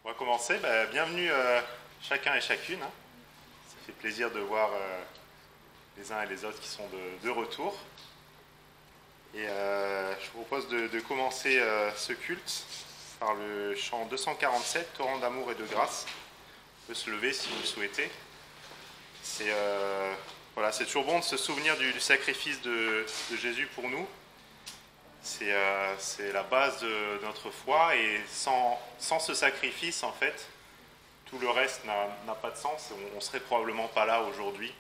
On va commencer. Bienvenue chacun et chacune. Ça fait plaisir de voir les uns et les autres qui sont de retour. Et je vous propose de commencer ce culte par le chant 247, Torrent d'amour et de grâce. On peut se lever si vous le souhaitez. C'est toujours bon de se souvenir du sacrifice de Jésus pour nous. C'est la base de notre foi, et sans ce sacrifice, en fait, tout le reste n'a pas de sens. On ne serait probablement pas là aujourd'hui.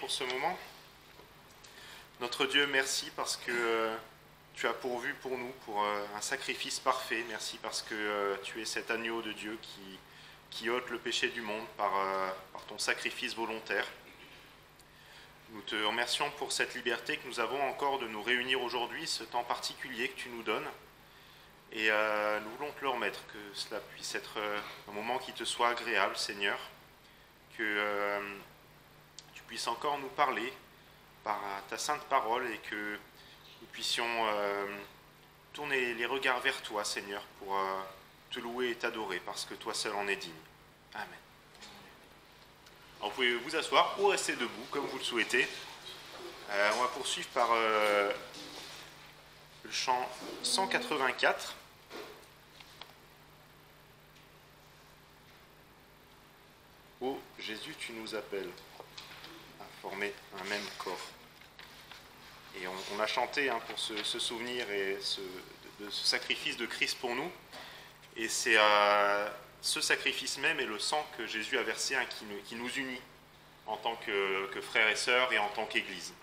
Ce moment. Notre Dieu, merci parce que tu as pourvu pour nous pour un sacrifice parfait. Merci parce que tu es cet agneau de Dieu qui ôte le péché du monde par ton sacrifice volontaire. Nous te remercions pour cette liberté que nous avons encore de nous réunir aujourd'hui, ce temps particulier que tu nous donnes. Et nous voulons te le remettre, que cela puisse être un moment qui te soit agréable, Seigneur, que puisse encore nous parler par ta sainte parole et que nous puissions tourner les regards vers toi, Seigneur, pour te louer et t'adorer, parce que toi seul en es digne. Amen. Alors, vous pouvez vous asseoir ou rester debout, comme vous le souhaitez. On va poursuivre par le chant 184. Jésus, tu nous appelles à former un même corps. Et on a chanté pour se souvenir de ce sacrifice de Christ pour nous. Et c'est ce sacrifice même et le sang que Jésus a versé qui nous unit en tant que frères et sœurs et en tant qu'Église.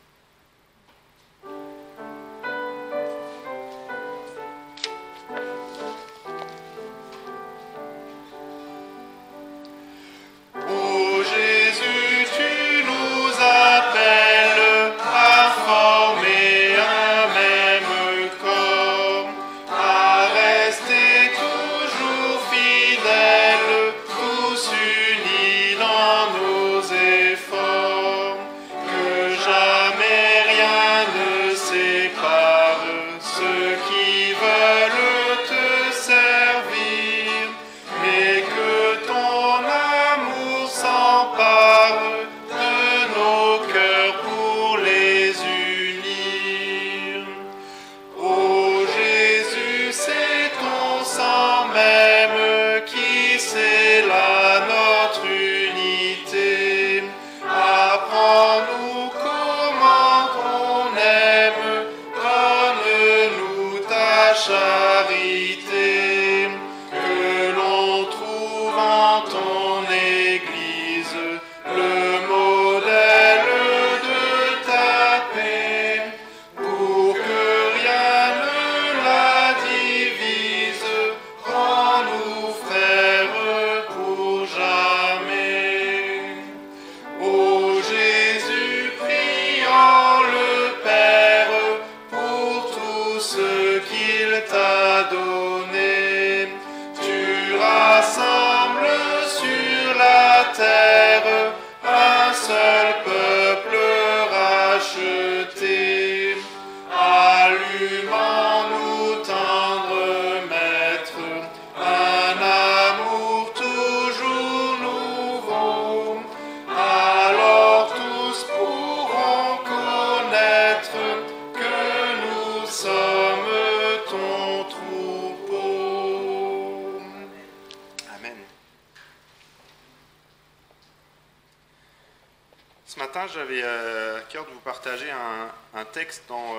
J'avais à cœur de vous partager un texte dans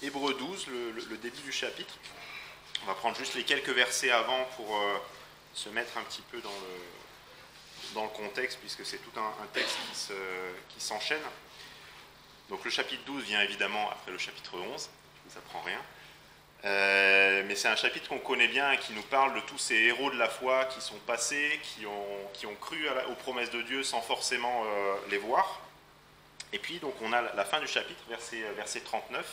Hébreux 12, le début du chapitre. On va prendre juste les quelques versets avant pour se mettre un petit peu dans le contexte, puisque c'est tout un texte qui s'enchaîne. Donc le chapitre 12 vient évidemment après le chapitre 11, je ne vous apprends rien. Mais c'est un chapitre qu'on connaît bien et qui nous parle de tous ces héros de la foi qui sont passés, qui ont cru aux promesses de Dieu sans forcément les voir. Et puis donc on a la fin du chapitre, verset 39,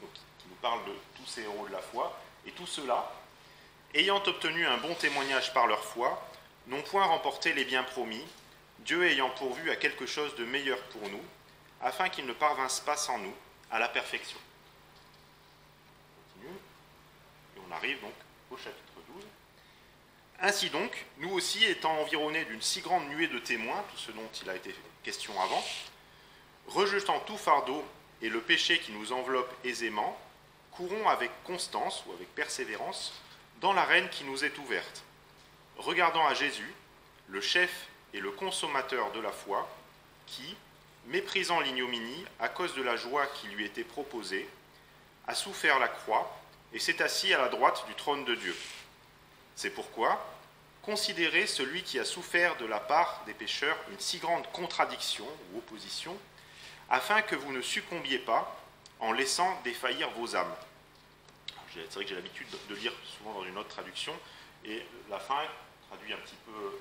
donc, qui nous parle de tous ces héros de la foi. Et tous ceux-là, ayant obtenu un bon témoignage par leur foi, n'ont point remporté les biens promis, Dieu ayant pourvu à quelque chose de meilleur pour nous, afin qu'ils ne parvinssent pas sans nous à la perfection. Et on arrive donc au chapitre 12. Ainsi donc, nous aussi, étant environnés d'une si grande nuée de témoins, tout ce dont il a été question avant, rejetant tout fardeau et le péché qui nous enveloppe aisément, courons avec constance ou avec persévérance dans l'arène qui nous est ouverte, regardant à Jésus, le chef et le consommateur de la foi, qui, méprisant l'ignominie à cause de la joie qui lui était proposée, a souffert la croix et s'est assis à la droite du trône de Dieu. C'est pourquoi, considérez celui qui a souffert de la part des pécheurs une si grande contradiction ou opposition, afin que vous ne succombiez pas en laissant défaillir vos âmes. C'est vrai que j'ai l'habitude de lire souvent dans une autre traduction, et la fin traduit un petit peu...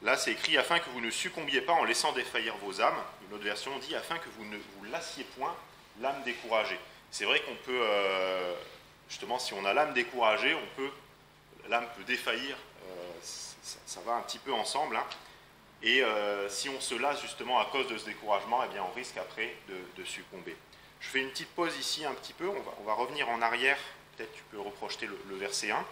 Là, c'est écrit « afin que vous ne succombiez pas en laissant défaillir vos âmes ». Une autre version dit « afin que vous ne vous lassiez point l'âme découragée ». C'est vrai qu'on peut, justement, si on a l'âme découragée, l'âme peut défaillir, ça va un petit peu ensemble. Hein. Et si on se lasse justement à cause de ce découragement, eh bien, on risque après de succomber. Je fais une petite pause ici un petit peu, on va revenir en arrière, peut-être tu peux reprojeter le verset 1.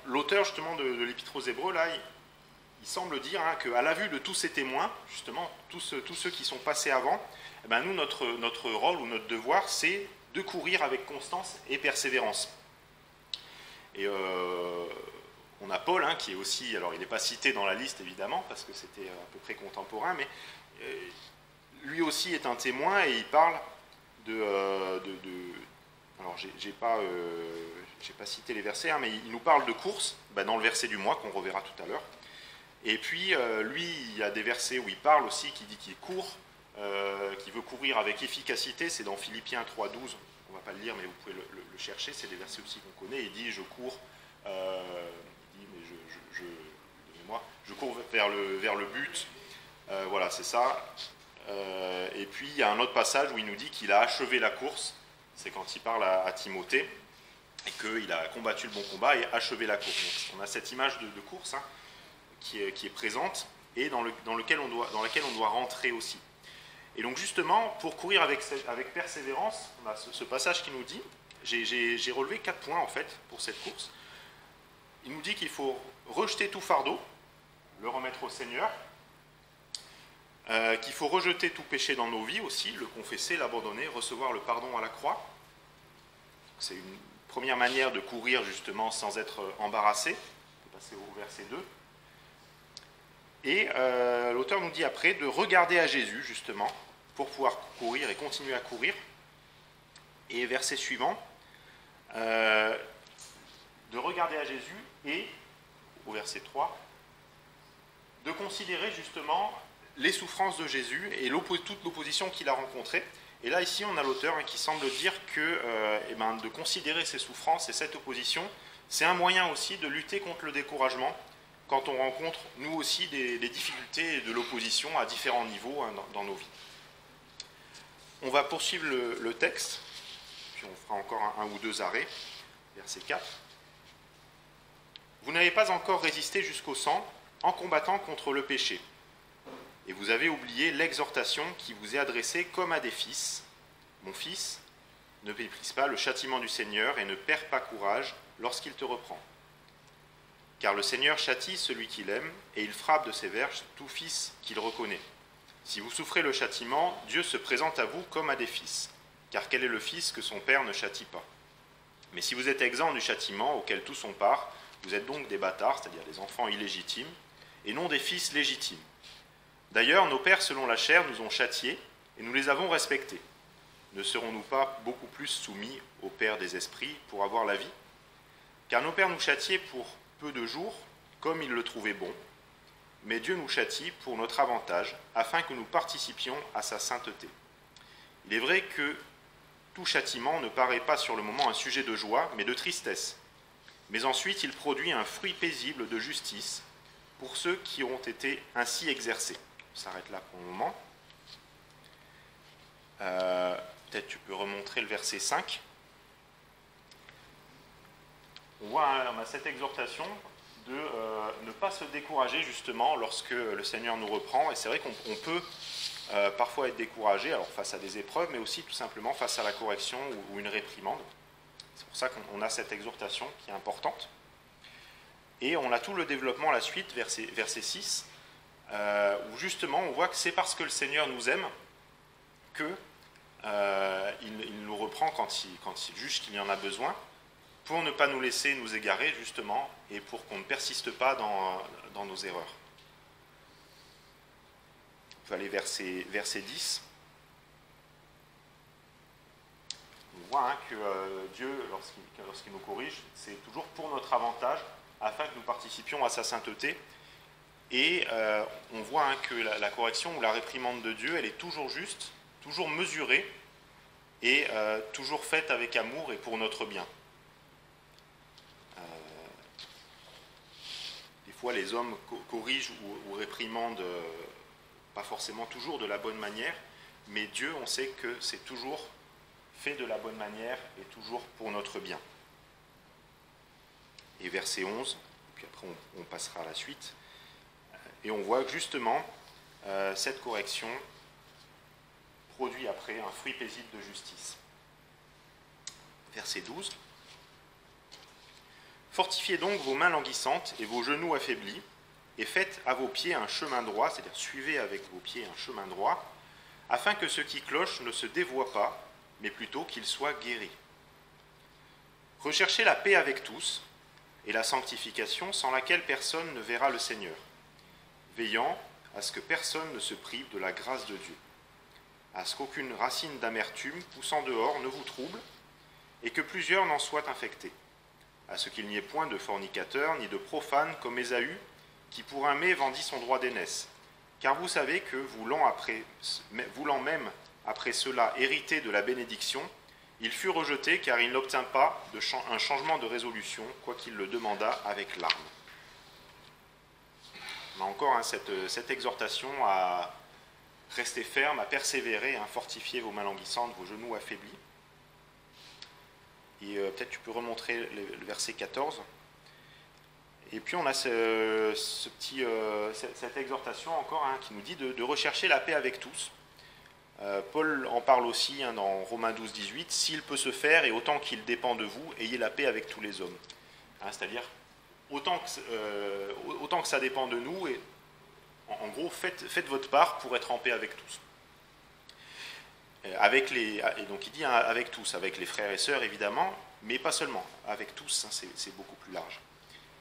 L'auteur justement de l'Épître aux Hébreux, là, il semble dire qu'à la vue de tous ces témoins, justement, tous ceux qui sont passés avant, Eh ben, nous, notre rôle ou notre devoir, c'est de courir avec constance et persévérance. Et on a Paul, hein, qui est aussi, alors il n'est pas cité dans la liste évidemment, parce que c'était à peu près contemporain, mais lui aussi est un témoin et il parle alors j'ai pas cité les versets, hein, mais il nous parle de course, dans le verset du mois qu'on reverra tout à l'heure. Et puis lui, il y a des versets où il parle aussi, qui dit qu'il court, qui veut courir avec efficacité, c'est dans Philippiens 3,12, on ne va pas le lire, mais vous pouvez le chercher, c'est des versets aussi qu'on connaît. Il dit, je cours, il dit, mais je cours vers le but, voilà, c'est ça. Et puis il y a un autre passage où il nous dit qu'il a achevé la course, c'est quand il parle à Timothée, et qu'il a combattu le bon combat et achevé la course. Donc on a cette image de course, hein, qui est présente, et dans laquelle on doit rentrer aussi. Et donc justement, pour courir avec persévérance, on a ce passage qui nous dit, j'ai relevé 4 points en fait pour cette course. Il nous dit qu'il faut rejeter tout fardeau, le remettre au Seigneur, qu'il faut rejeter tout péché dans nos vies aussi, le confesser, l'abandonner, recevoir le pardon à la croix. C'est une première manière de courir justement sans être embarrassé. On peut passer au verset 2. Et l'auteur nous dit après de regarder à Jésus justement pour pouvoir courir et continuer à courir. Et verset suivant, de regarder à Jésus et, au verset 3, de considérer justement les souffrances de Jésus et toute l'opposition qu'il a rencontrée. Et là, ici, on a l'auteur qui semble dire que de considérer ces souffrances et cette opposition, c'est un moyen aussi de lutter contre le découragement quand on rencontre, nous aussi, des difficultés et de l'opposition à différents niveaux, hein, dans nos vies. On va poursuivre le texte, puis on fera encore un ou deux arrêts, verset 4. Vous n'avez pas encore résisté jusqu'au sang en combattant contre le péché. Et vous avez oublié l'exhortation qui vous est adressée comme à des fils. Mon fils, ne méprise pas le châtiment du Seigneur et ne perds pas courage lorsqu'il te reprend. Car le Seigneur châtie celui qu'il aime et il frappe de ses verges tout fils qu'il reconnaît. Si vous souffrez le châtiment, Dieu se présente à vous comme à des fils. Car quel est le fils que son père ne châtie pas? Mais si vous êtes exempt du châtiment auquel tous ont part, vous êtes donc des bâtards, c'est-à-dire des enfants illégitimes, et non des fils légitimes. D'ailleurs, nos pères selon la chair nous ont châtiés, et nous les avons respectés. Ne serons-nous pas beaucoup plus soumis au Père des esprits pour avoir la vie? Car nos pères nous châtiaient pour peu de jours, comme ils le trouvaient bon, mais Dieu nous châtie pour notre avantage, afin que nous participions à sa sainteté. Il est vrai que tout châtiment ne paraît pas sur le moment un sujet de joie, mais de tristesse. Mais ensuite, il produit un fruit paisible de justice pour ceux qui ont été ainsi exercés. On s'arrête là pour le moment. Peut-être tu peux remontrer le verset 5. On a cette exhortation de ne pas se décourager justement lorsque le Seigneur nous reprend. Et c'est vrai qu'on peut parfois être découragé, alors face à des épreuves, mais aussi tout simplement face à la correction ou une réprimande. C'est pour ça qu'on a cette exhortation qui est importante. Et on a tout le développement à la suite, verset 6, où justement on voit que c'est parce que le Seigneur nous aime qu'il nous reprend quand il juge qu'il y en a besoin, pour ne pas nous laisser nous égarer justement, et pour qu'on ne persiste pas dans nos erreurs. On peut aller verset 10. On voit que Dieu, lorsqu'il nous corrige, c'est toujours pour notre avantage, afin que nous participions à sa sainteté. Et on voit que la correction ou la réprimande de Dieu, elle est toujours juste, toujours mesurée, et toujours faite avec amour et pour notre bien. Des fois, les hommes corrigent ou réprimandent, pas forcément toujours de la bonne manière, mais Dieu, on sait que c'est toujours fait de la bonne manière et toujours pour notre bien. Et verset 11, puis après on passera à la suite, et on voit que justement cette correction produit après un fruit paisible de justice. Verset 12. Fortifiez donc vos mains languissantes et vos genoux affaiblis, et faites à vos pieds un chemin droit, c'est-à-dire suivez avec vos pieds un chemin droit, afin que ce qui cloche ne se dévoie pas, mais plutôt qu'il soit guéri. Recherchez la paix avec tous et la sanctification sans laquelle personne ne verra le Seigneur, veillant à ce que personne ne se prive de la grâce de Dieu, à ce qu'aucune racine d'amertume poussant dehors ne vous trouble et que plusieurs n'en soient infectés, à ce qu'il n'y ait point de fornicateurs ni de profanes comme Ésaü, qui pour un mets vendit son droit d'aînesse. Car vous savez que, voulant même après cela hériter de la bénédiction, il fut rejeté car il n'obtint pas un changement de résolution, quoiqu'il le demandât avec larmes. On a encore cette exhortation à rester ferme, à persévérer, à fortifier vos mains languissantes, vos genoux affaiblis. Et peut-être tu peux remontrer le verset 14. Et puis on a cette exhortation encore qui nous dit de rechercher la paix avec tous. Paul en parle aussi dans Romains 12, 18. S'il peut se faire et autant qu'il dépend de vous, ayez la paix avec tous les hommes. C'est-à-dire, autant que ça dépend de nous, et en gros, faites votre part pour être en paix avec tous. Et donc il dit avec tous, avec les frères et sœurs évidemment, mais pas seulement, avec tous, c'est beaucoup plus large.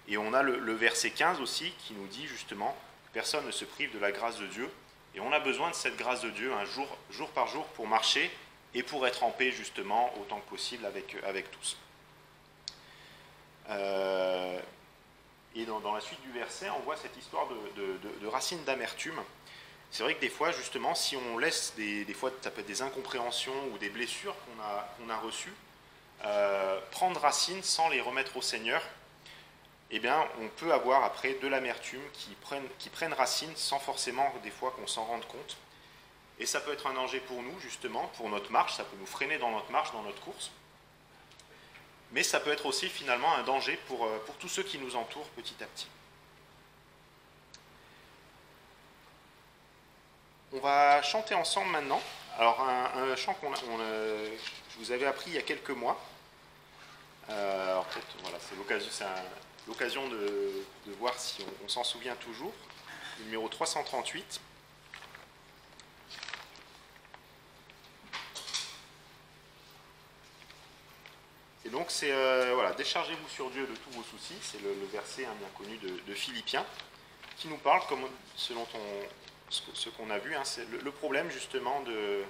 Et on a le verset 15 aussi qui nous dit justement que personne ne se prive de la grâce de Dieu. Et on a besoin de cette grâce de Dieu jour par jour pour marcher et pour être en paix justement autant que possible avec tous. Et dans la suite du verset, on voit cette histoire de racines d'amertume. C'est vrai que des fois, justement, si on laisse des fois, ça peut être des incompréhensions ou des blessures qu'on a reçues, prendre racine sans les remettre au Seigneur, eh bien, on peut avoir après de l'amertume qui prennent racine sans forcément, des fois, qu'on s'en rende compte. Et ça peut être un danger pour nous, justement, pour notre marche, ça peut nous freiner dans notre marche, dans notre course. Mais ça peut être aussi, finalement, un danger pour tous ceux qui nous entourent petit à petit. On va chanter ensemble maintenant. Alors, un chant je vous avais appris il y a quelques mois. Alors, peut-être, voilà, c'est l'occasion de voir si on s'en souvient toujours. Numéro 338. Et donc, c'est déchargez-vous sur Dieu de tous vos soucis. C'est le verset bien connu de Philippiens qui nous parle, selon ce qu'on a vu, c'est le problème justement de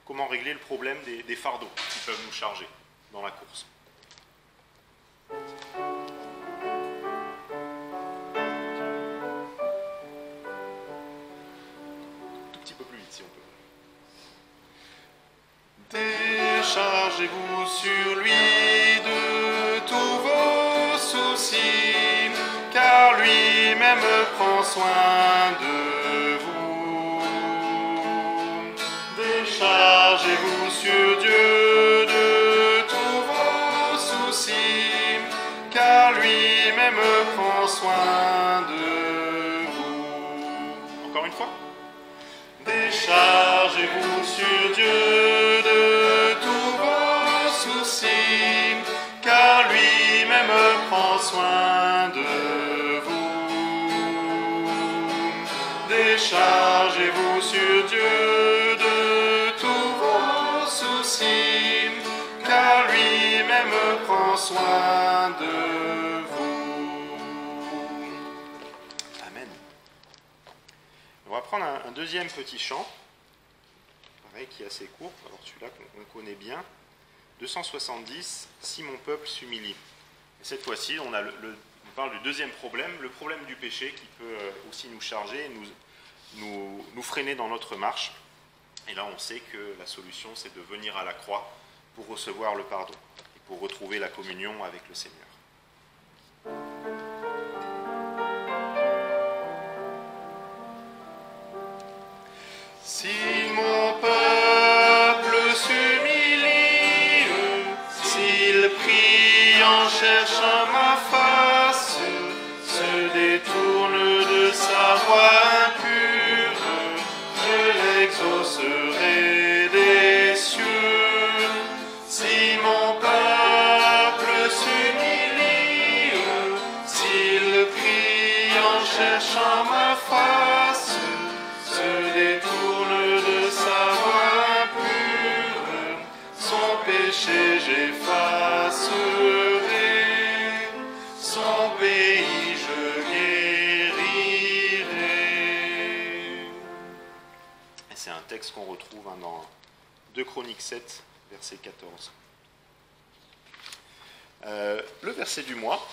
comment régler le problème des fardeaux qui peuvent nous charger dans la course. Tout petit peu plus vite si on peut. Déchargez-vous sur lui de tous vos soucis, car lui-même prend soin de vous. Déchargez-vous sur Dieu de tous vos soucis, car lui-même prend soin de vous. Encore une fois. Déchargez-vous sur Dieu de tous vos soucis, car lui-même prend soin de vous. Déchargez-vous sur Dieu de tous vos soucis, car lui-même prend soin de vous. Amen. On va prendre un deuxième petit chant, pareil, qui est assez court, alors celui-là qu'on connaît bien. 270, si mon peuple s'humilie. Et cette fois-ci, on parle du deuxième problème, le problème du péché qui peut aussi nous charger, nous freiner dans notre marche. Et là, on sait que la solution, c'est de venir à la croix pour recevoir le pardon et pour retrouver la communion avec le Seigneur. Si mon peuple s'humilie, s'il prie en cherchant ma face, se détourne de sa voie impure, je l'exaucerai des cieux. Si mon peuple s'humilie, s'il prie en cherchant ma face, se détourne de sa voie son péché j'effacerai, son pays je guérirai. Et c'est un texte qu'on retrouve dans 2 Chroniques 7, verset 14. Le verset du mois,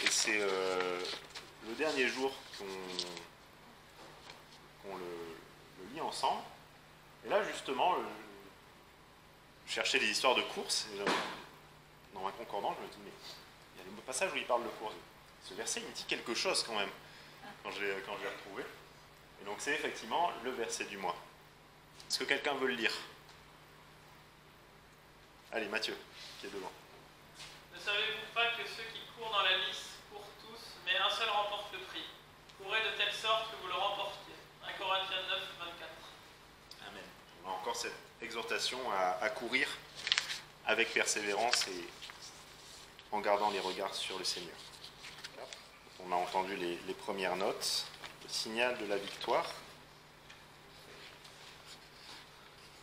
et c'est le dernier jour qu'on le lit ensemble. Et là, justement, je cherchais des histoires de courses, et dans ma concordance, je me dis, mais il y a des passages où il parle de courses. Ce verset, il me dit quelque chose quand même, quand je l'ai retrouvé. Et donc, c'est effectivement le verset du mois. Est-ce que quelqu'un veut le lire? Allez, Mathieu, qui est devant. Ne savez-vous pas que ceux qui courent dans la lice courent tous, mais un seul remporte le prix? Courez de telle sorte que vous le remportiez. 1 Corinthiens 9, 24. Amen. On a encore cette exhortation à courir avec persévérance et en gardant les regards sur le Seigneur. On a entendu les premières notes, le signal de la victoire.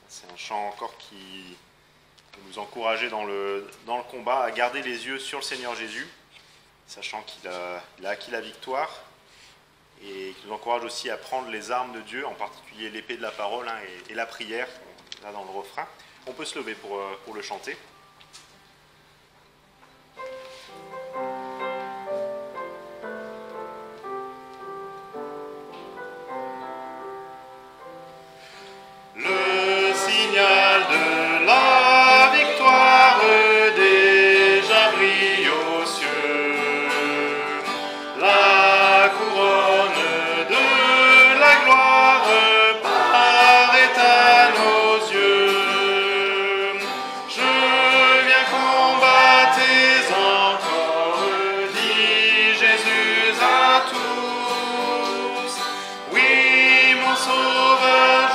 C'est un chant encore qui peut nous encourager dans le combat à garder les yeux sur le Seigneur Jésus, sachant qu'il a acquis la victoire, et qui nous encourage aussi à prendre les armes de Dieu, en particulier l'épée de la parole et la prière, là dans le refrain. On peut se lever pour le chanter. Le signal de la victoire déjà brille aux cieux, la couronne de la gloire paraît à nos yeux. Je viens combattre encore, dit Jésus à tous. Oui, mon sauveur,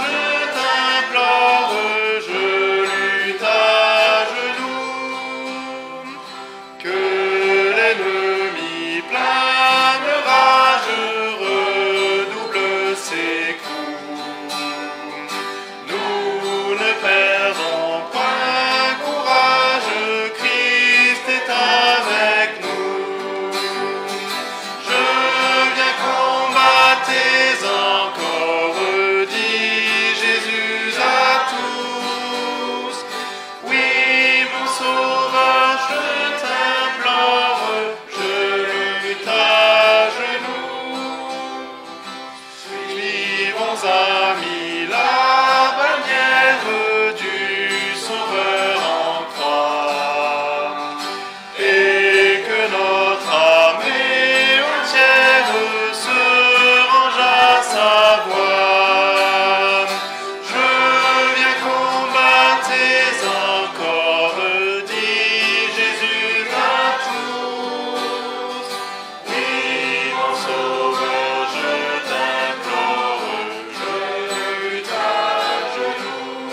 je lutte à genoux, que l'ennemi plein de rage redouble ses coups. Nous ne perdons point courage, Christ est avec nous. Je viens combattre encore, dit Jésus à tous. Oui, mon sauveur, je t'implore, je lutte à genoux. Suivons, amis, la bannière du Sauveur en croix, et que notre âme entière se range à sa voix. Je viens combattre encore, dit Jésus à tous. Oui, mon sauveur, je t'implore, je lutte à genoux.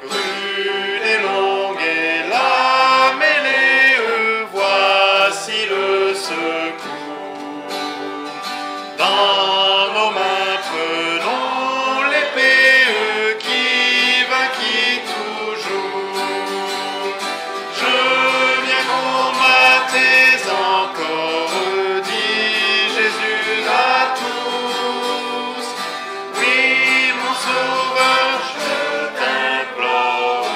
Rude et longue est la mêlée, voici le secours. Dans nos mains prenons l'épée qui vainquit toujours. Je viens combattre encore, dit Jésus à tous. Oui, mon sauveur, je t'implore,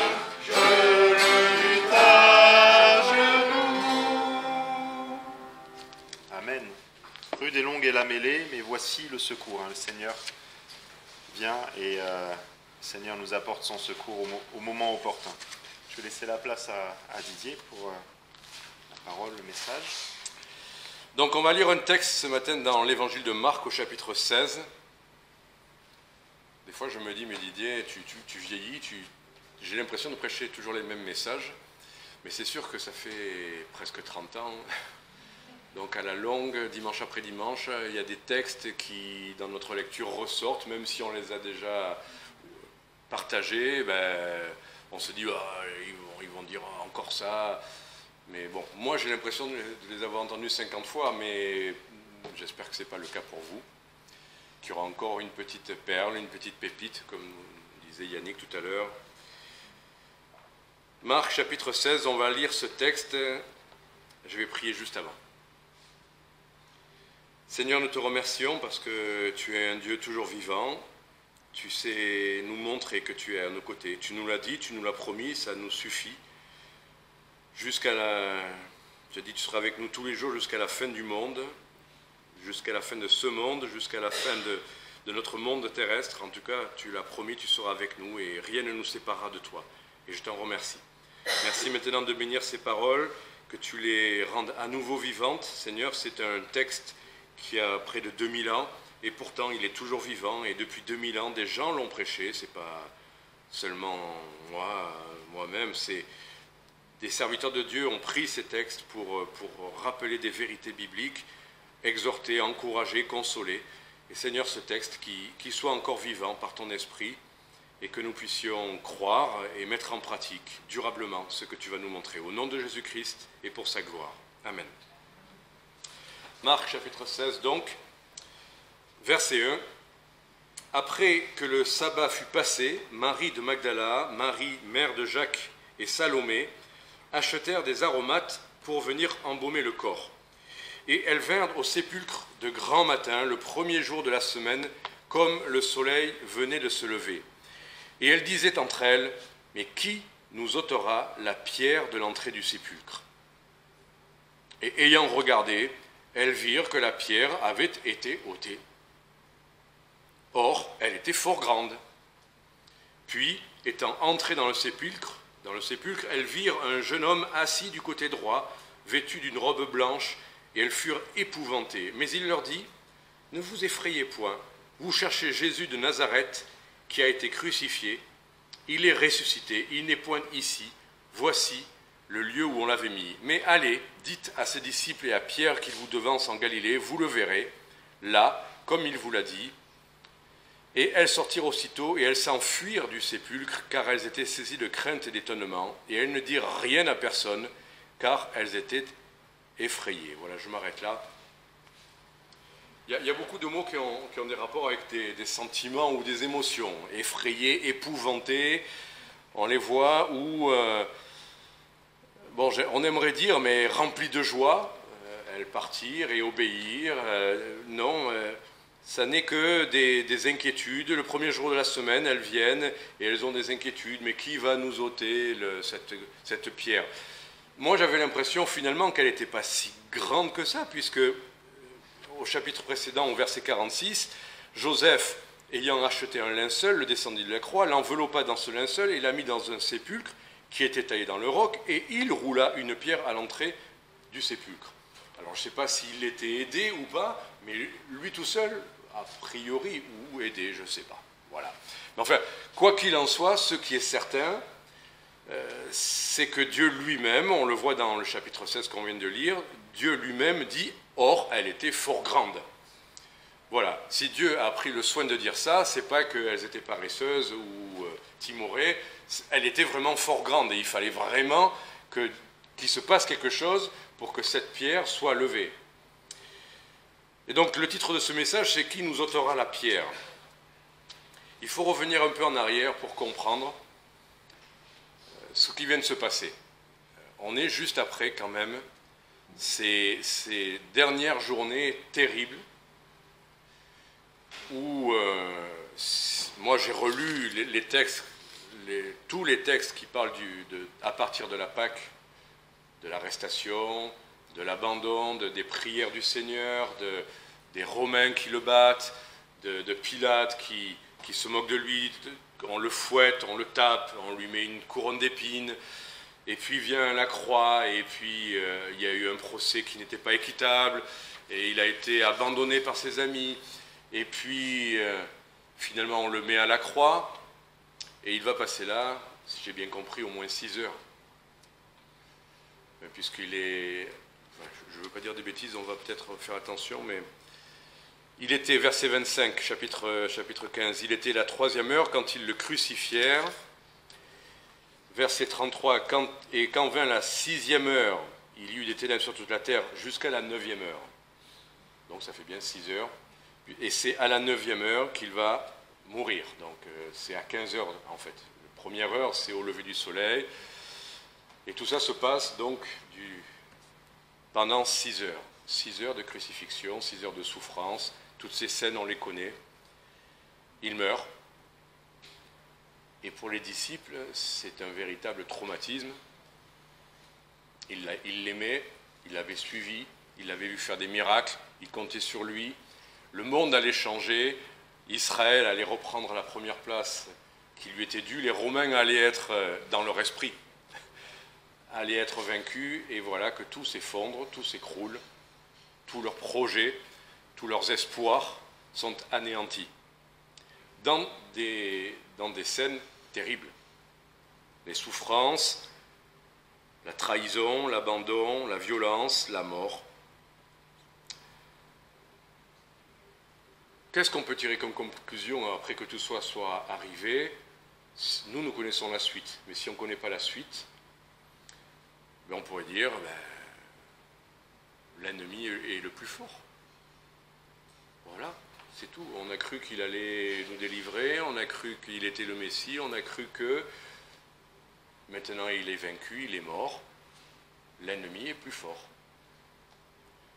je lutte à genoux. Amen. Rude et longue est la mêlée, mais voici le secours. Le Seigneur vient et le Seigneur nous apporte son secours au moment opportun. Je vais laisser la place à Didier pour la parole, le message. Donc on va lire un texte ce matin dans l'évangile de Marc au chapitre 16. Des fois je me dis, mais Didier, tu vieillis, j'ai l'impression de prêcher toujours les mêmes messages, mais c'est sûr que ça fait presque 30 ans. Donc à la longue, dimanche après dimanche, il y a des textes qui, dans notre lecture, ressortent, même si on les a déjà partagés, on se dit, ils vont dire encore ça. Mais bon, moi j'ai l'impression de les avoir entendus 50 fois, mais j'espère que ce n'est pas le cas pour vous. Qu'il y aura encore une petite perle, une petite pépite, comme disait Yannick tout à l'heure. Marc chapitre 16, on va lire ce texte. Je vais prier juste avant. Seigneur, nous te remercions parce que tu es un Dieu toujours vivant. Tu sais nous montrer que tu es à nos côtés. Tu nous l'as dit, tu nous l'as promis, ça nous suffit. Tu as dit, tu seras avec nous tous les jours jusqu'à la fin du monde, jusqu'à la fin de ce monde, jusqu'à la fin de notre monde terrestre. En tout cas, tu l'as promis, tu seras avec nous et rien ne nous séparera de toi. Et je t'en remercie. Merci maintenant de bénir ces paroles, que tu les rendes à nouveau vivantes. Seigneur, c'est un texte qui a près de 2000 ans, et pourtant il est toujours vivant, et depuis 2000 ans, des gens l'ont prêché, c'est pas seulement moi-même, c'est des serviteurs de Dieu ont pris ces textes pour rappeler des vérités bibliques, exhorter, encourager, consoler. Et Seigneur, ce texte qui soit encore vivant par ton esprit, et que nous puissions croire et mettre en pratique durablement ce que tu vas nous montrer. Au nom de Jésus-Christ et pour sa gloire. Amen. Marc chapitre 16 donc, verset 1. Après que le sabbat fut passé, Marie de Magdala, Marie, mère de Jacques et Salomé, achetèrent des aromates pour venir embaumer le corps. Et elles vinrent au sépulcre de grand matin, le premier jour de la semaine, comme le soleil venait de se lever. Et elles disaient entre elles, « Mais qui nous ôtera la pierre de l'entrée du sépulcre ?» Et ayant regardé, elles virent que la pierre avait été ôtée. Or, elle était fort grande. Puis, étant entrées dans le sépulcre, elles virent un jeune homme assis du côté droit, vêtu d'une robe blanche, et elles furent épouvantées. Mais il leur dit, « Ne vous effrayez point, vous cherchez Jésus de Nazareth, qui a été crucifié. Il est ressuscité, il n'est point ici. Voici le lieu où on l'avait mis. Mais allez, dites à ses disciples et à Pierre qu'il vous devance en Galilée, vous le verrez, là, comme il vous l'a dit. » Et elles sortirent aussitôt, et elles s'enfuirent du sépulcre, car elles étaient saisies de crainte et d'étonnement, et elles ne dirent rien à personne, car elles étaient effrayées. Voilà, je m'arrête là. Il y a beaucoup de mots qui ont des rapports avec des sentiments ou des émotions. Effrayé, épouvanté, on les voit, ou, on aimerait dire, mais rempli de joie, elles partirent et obéir. Non, ça n'est que des inquiétudes. Le premier jour de la semaine, elles viennent et elles ont des inquiétudes. Mais qui va nous ôter cette pierre ? Moi, j'avais l'impression finalement qu'elle n'était pas si grande que ça, puisque au chapitre précédent, au verset 46, Joseph, ayant acheté un linceul, le descendit de la croix, l'enveloppa dans ce linceul et l'a mis dans un sépulcre qui était taillé dans le roc, et il roula une pierre à l'entrée du sépulcre. Alors je ne sais pas s'il était aidé ou pas, mais lui tout seul, a priori, ou aidé, je ne sais pas. Voilà. Mais enfin, quoi qu'il en soit, ce qui est certain, c'est que Dieu lui-même, on le voit dans le chapitre 16 qu'on vient de lire, Dieu lui-même dit « Or, elle était fort grande ». Voilà, si Dieu a pris le soin de dire ça, c'est pas qu'elles étaient paresseuses ou timorées, elle était vraiment fort grande et il fallait vraiment qu'il se passe quelque chose pour que cette pierre soit levée. Et donc le titre de ce message, c'est « Qui nous ôtera la pierre ?» Il faut revenir un peu en arrière pour comprendre ce qui vient de se passer. On est juste après quand même ces dernières journées terribles où moi j'ai relu les textes, tous les textes qui parlent à partir de la Pâque, de l'arrestation, de l'abandon, des prières du Seigneur, des Romains qui le battent, de Pilate qui se moque de lui, on le fouette, on le tape, on lui met une couronne d'épines, et puis vient la croix, et puis il y a eu un procès qui n'était pas équitable, et il a été abandonné par ses amis, et puis finalement on le met à la croix, et il va passer là, si j'ai bien compris, au moins 6 heures. Puisqu'il est... je ne veux pas dire des bêtises, on va peut-être faire attention, mais... Il était, verset 25, chapitre 15, il était la 3e heure quand ils le crucifièrent. Verset 33, quand vint la 6e heure, il y eut des ténèbres sur toute la terre jusqu'à la 9e heure. Donc ça fait bien 6 heures. Et c'est à la 9e heure qu'il va mourir. Donc c'est à 15 heures en fait. La première heure, c'est au lever du soleil. Et tout ça se passe donc pendant 6 heures. 6 heures de crucifixion, 6 heures de souffrance. Toutes ces scènes, on les connaît. Il meurt. Et pour les disciples, c'est un véritable traumatisme. Il l'aimait, il l'avait suivi, il l'avait vu faire des miracles, il comptait sur lui. Le monde allait changer, Israël allait reprendre la première place qui lui était due, les Romains allaient être dans leur esprit, allaient être vaincus, et voilà que tout s'effondre, tout s'écroule, tous leurs projets, tous leurs espoirs sont anéantis. Dans des scènes terribles. Les souffrances, la trahison, l'abandon, la violence, la mort. Qu'est-ce qu'on peut tirer comme conclusion après que tout soit arrivé? Nous connaissons la suite, mais si on ne connaît pas la suite, on pourrait dire l'ennemi est le plus fort. Voilà, c'est tout. On a cru qu'il allait nous délivrer, on a cru qu'il était le Messie, on a cru que maintenant il est vaincu, il est mort. L'ennemi est plus fort.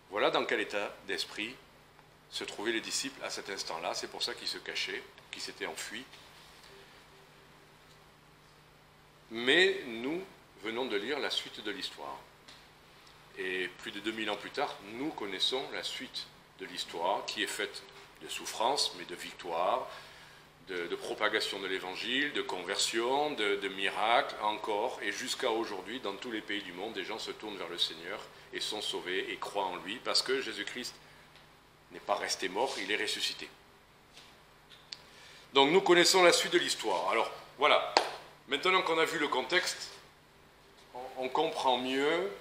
Voilà dans quel état d'esprit se trouvaient les disciples à cet instant-là. C'est pour ça qu'ils se cachaient, qu'ils s'étaient enfuis. Mais nous venons de lire la suite de l'histoire. Et plus de 2000 ans plus tard, nous connaissons la suite de l'histoire qui est faite de souffrance, mais de victoire, de propagation de l'évangile, de conversion, de miracles encore. Et jusqu'à aujourd'hui, dans tous les pays du monde, des gens se tournent vers le Seigneur et sont sauvés et croient en lui parce que Jésus-Christ n'est pas resté mort, il est ressuscité. Donc nous connaissons la suite de l'histoire. Alors voilà, maintenant qu'on a vu le contexte, on comprend mieux,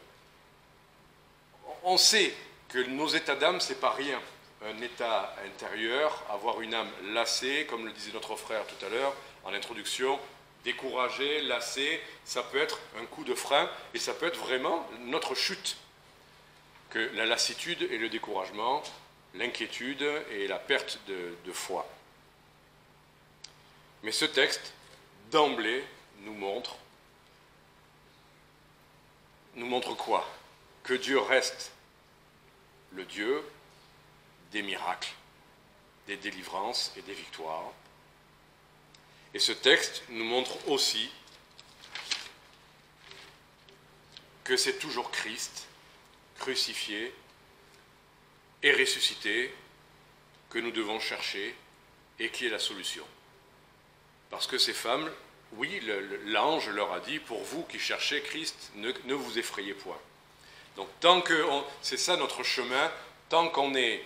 on sait que nos états d'âme, c'est pas rien. Un état intérieur, avoir une âme lassée, comme le disait notre frère tout à l'heure en introduction, découragé, lassé, ça peut être un coup de frein et ça peut être vraiment notre chute. Que la lassitude et le découragement, l'inquiétude et la perte de foi. Mais ce texte, d'emblée, nous montre quoi? Que Dieu reste le Dieu des miracles, des délivrances et des victoires. Et ce texte nous montre aussi que c'est toujours Christ, crucifié et ressuscité, que nous devons chercher et qui est la solution. Parce que ces femmes, oui, l'ange leur a dit, pour vous qui cherchez Christ, ne vous effrayez point. Donc c'est ça notre chemin, tant qu'on est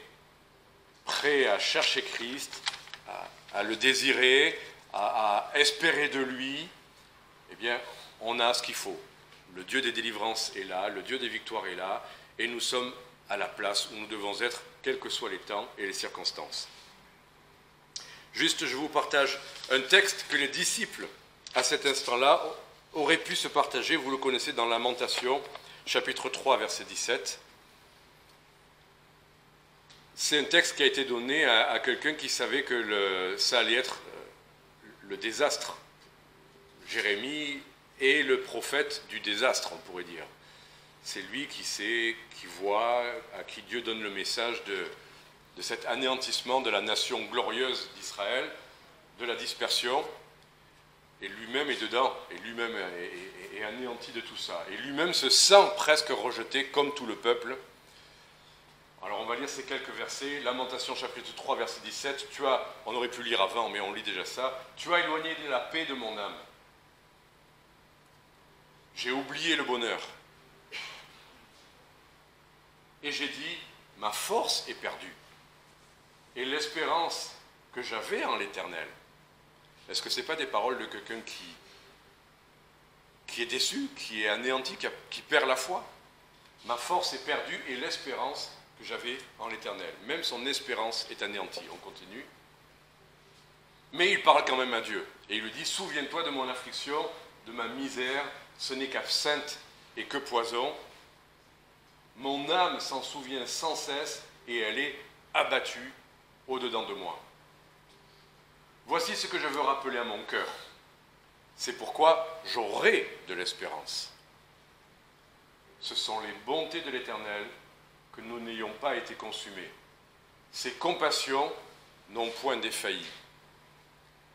prêt à chercher Christ, à le désirer, à espérer de lui, eh bien, on a ce qu'il faut. Le Dieu des délivrances est là, le Dieu des victoires est là, et nous sommes à la place où nous devons être, quels que soient les temps et les circonstances. Juste, je vous partage un texte que les disciples, à cet instant-là, auraient pu se partager. Vous le connaissez dans Lamentation, chapitre 3, verset 17. C'est un texte qui a été donné à quelqu'un qui savait que ça allait être le désastre. Jérémie est le prophète du désastre, on pourrait dire. C'est lui qui sait, qui voit, à qui Dieu donne le message de cet anéantissement de la nation glorieuse d'Israël, de la dispersion. Et lui-même est dedans, et lui-même est anéanti de tout ça. Et lui-même se sent presque rejeté comme tout le peuple. Alors on va lire ces quelques versets. Lamentation chapitre 3, verset 17. On aurait pu lire avant, mais on lit déjà ça. Tu as éloigné de la paix de mon âme. J'ai oublié le bonheur. Et j'ai dit, ma force est perdue. Et l'espérance que j'avais en l'Éternel. Est-ce que ce n'est pas des paroles de quelqu'un qui est déçu, qui est anéanti, qui perd la foi? Ma force est perdue et l'espérance que j'avais en l'Éternel. Même son espérance est anéantie. On continue. Mais il parle quand même à Dieu. Et il lui dit, souviens-toi de mon affliction, de ma misère, ce n'est qu'absinthe et que poison. Mon âme s'en souvient sans cesse et elle est abattue au-dedans de moi. Voici ce que je veux rappeler à mon cœur. C'est pourquoi j'aurai de l'espérance. ce sont les bontés de l'Éternel que nous n'ayons pas été consumés. Ses compassions n'ont point défailli.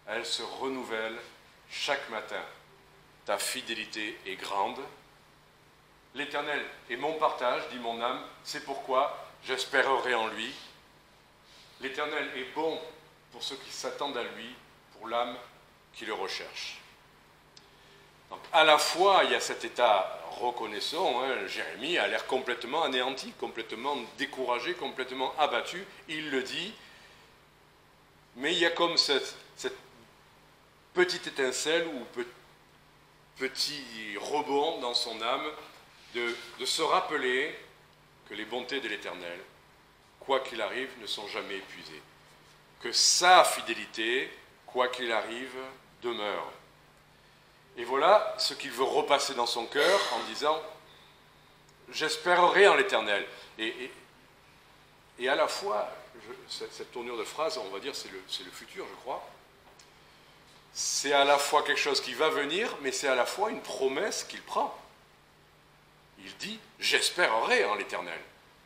Elles se renouvellent chaque matin. Ta fidélité est grande. L'Éternel est mon partage, dit mon âme, c'est pourquoi j'espérerai en lui. L'Éternel est bon pour ceux qui s'attendent à lui, pour l'âme qui le recherche. Donc, à la fois, il y a cet état reconnaissant, Jérémie a l'air complètement anéanti, complètement découragé, complètement abattu, il le dit, mais il y a comme cette petite étincelle ou petit rebond dans son âme de se rappeler que les bontés de l'Éternel, quoi qu'il arrive, ne sont jamais épuisées, que sa fidélité, quoi qu'il arrive, demeure. Et voilà ce qu'il veut repasser dans son cœur en disant « J'espérerai en l'Éternel ». Et à la fois, cette tournure de phrase, on va dire, c'est le futur, je crois. C'est à la fois quelque chose qui va venir, mais c'est à la fois une promesse qu'il prend. Il dit « J'espérerai en l'Éternel ».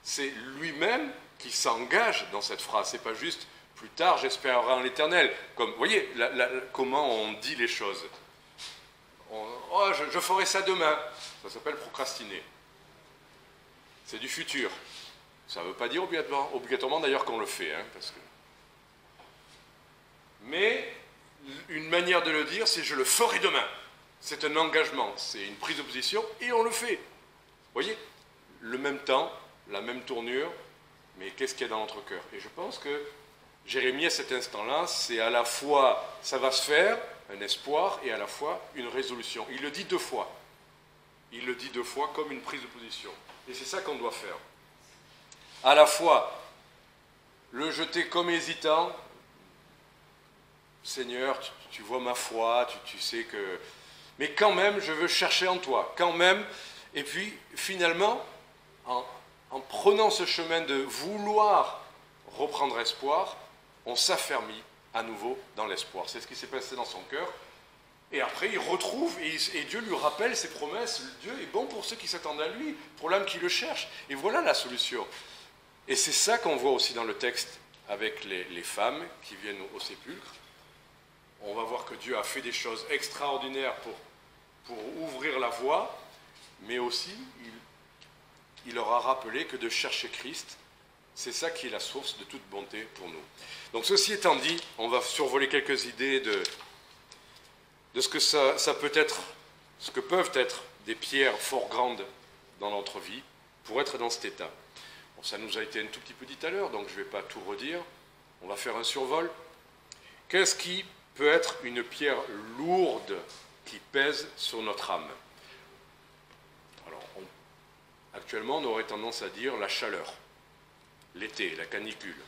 C'est lui-même qui s'engage dans cette phrase. C'est pas juste « Plus tard, j'espérerai en l'Éternel ». Comme, vous voyez comment on dit les choses. Oh, je ferai ça demain. Ça s'appelle procrastiner. C'est du futur. Ça ne veut pas dire obligatoirement d'ailleurs qu'on le fait. Parce que... Mais une manière de le dire, c'est je le ferai demain. C'est un engagement, c'est une prise de position et on le fait. Vous voyez, le même temps, la même tournure, mais qu'est-ce qu'il y a dans notre cœur? Et je pense que Jérémie, à cet instant-là, c'est à la fois, ça va se faire, un espoir, et à la fois une résolution. Il le dit deux fois. Il le dit deux fois comme une prise de position. Et c'est ça qu'on doit faire. À la fois, le jeter comme hésitant. Seigneur, tu vois ma foi, tu sais que... Mais quand même, je veux chercher en toi. Quand même. Et puis, finalement, en prenant ce chemin de vouloir reprendre espoir, on s'affermit à nouveau dans l'espoir. C'est ce qui s'est passé dans son cœur. Et après, il retrouve, et Dieu lui rappelle ses promesses. Dieu est bon pour ceux qui s'attendent à lui, pour l'âme qui le cherche. Et voilà la solution. Et c'est ça qu'on voit aussi dans le texte avec les femmes qui viennent au sépulcre. On va voir que Dieu a fait des choses extraordinaires pour ouvrir la voie, mais aussi, il leur a rappelé que de chercher Christ, c'est ça qui est la source de toute bonté pour nous. Donc ceci étant dit, on va survoler quelques idées de ce que ça peut être, ce que peuvent être des pierres fort grandes dans notre vie pour être dans cet état. Bon, ça nous a été un tout petit peu dit tout à l'heure, donc je ne vais pas tout redire. On va faire un survol. Qu'est-ce qui peut être une pierre lourde qui pèse sur notre âme? Alors, actuellement, on aurait tendance à dire la chaleur, l'été, la canicule.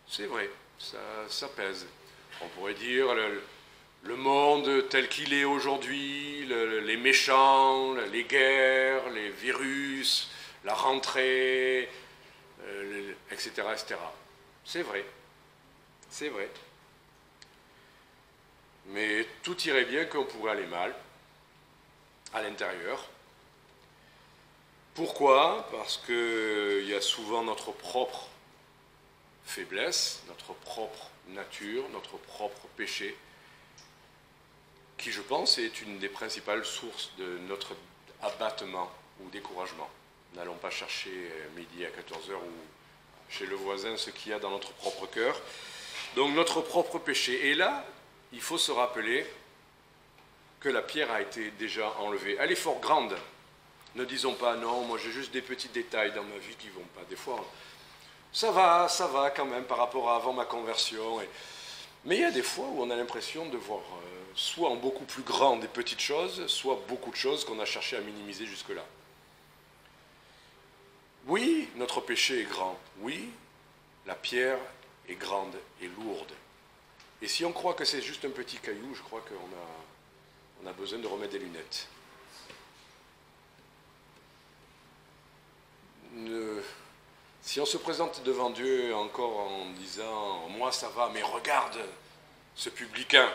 C'est vrai, ça pèse. On pourrait dire le monde tel qu'il est aujourd'hui, les méchants, les guerres, les virus, la rentrée, etc., etc. C'est vrai, c'est vrai. Mais tout irait bien qu'on pourrait aller mal, à l'intérieur. Pourquoi? Parce qu'il y a souvent notre propre faiblesse, notre propre nature, notre propre péché, qui, je pense, est une des principales sources de notre abattement ou découragement. N'allons pas chercher midi à 14h ou chez le voisin ce qu'il y a dans notre propre cœur. Donc notre propre péché. Et là, il faut se rappeler que la pierre a été déjà enlevée. Elle est fort grande. Ne disons pas, non, moi j'ai juste des petits détails dans ma vie qui ne vont pas. Des fois, ça va quand même par rapport à avant ma conversion. Mais il y a des fois où on a l'impression de voir soit en beaucoup plus grand des petites choses, soit beaucoup de choses qu'on a cherché à minimiser jusque-là. Oui, notre péché est grand. Oui, la pierre est grande et lourde. Et si on croit que c'est juste un petit caillou, je crois qu'on a besoin de remettre des lunettes. Si on se présente devant Dieu encore en disant « moi ça va, mais regarde ce publicain »,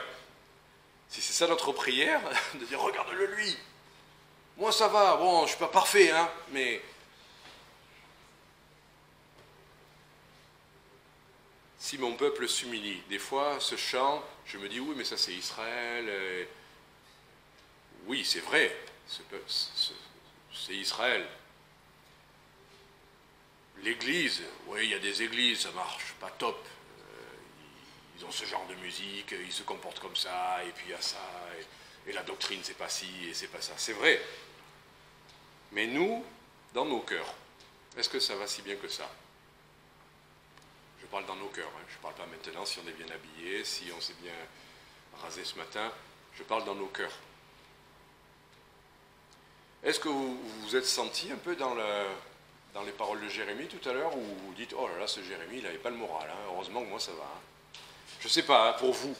si c'est ça notre prière, de dire « regarde-le lui », Moi ça va, bon, je ne suis pas parfait, hein, mais... Si mon peuple s'humilie, des fois, ce chant, je me dis, oui, mais ça c'est Israël. Oui, c'est vrai, c'est Israël. L'Église, oui, il y a des églises, ça marche pas top. Ils ont ce genre de musique, ils se comportent comme ça, et puis il y a ça, et la doctrine c'est pas ci, et c'est pas ça. C'est vrai. Mais nous, dans nos cœurs, est-ce que ça va si bien que ça? Je parle dans nos cœurs, hein. Je ne parle pas maintenant si on est bien habillé, si on s'est bien rasé ce matin, je parle dans nos cœurs. Est-ce que vous vous êtes senti un peu dans les paroles de Jérémie tout à l'heure, où vous dites, oh là là, ce Jérémie, il n'avait pas le moral, hein. Heureusement que moi ça va. Hein. Je ne sais pas, hein, pour vous.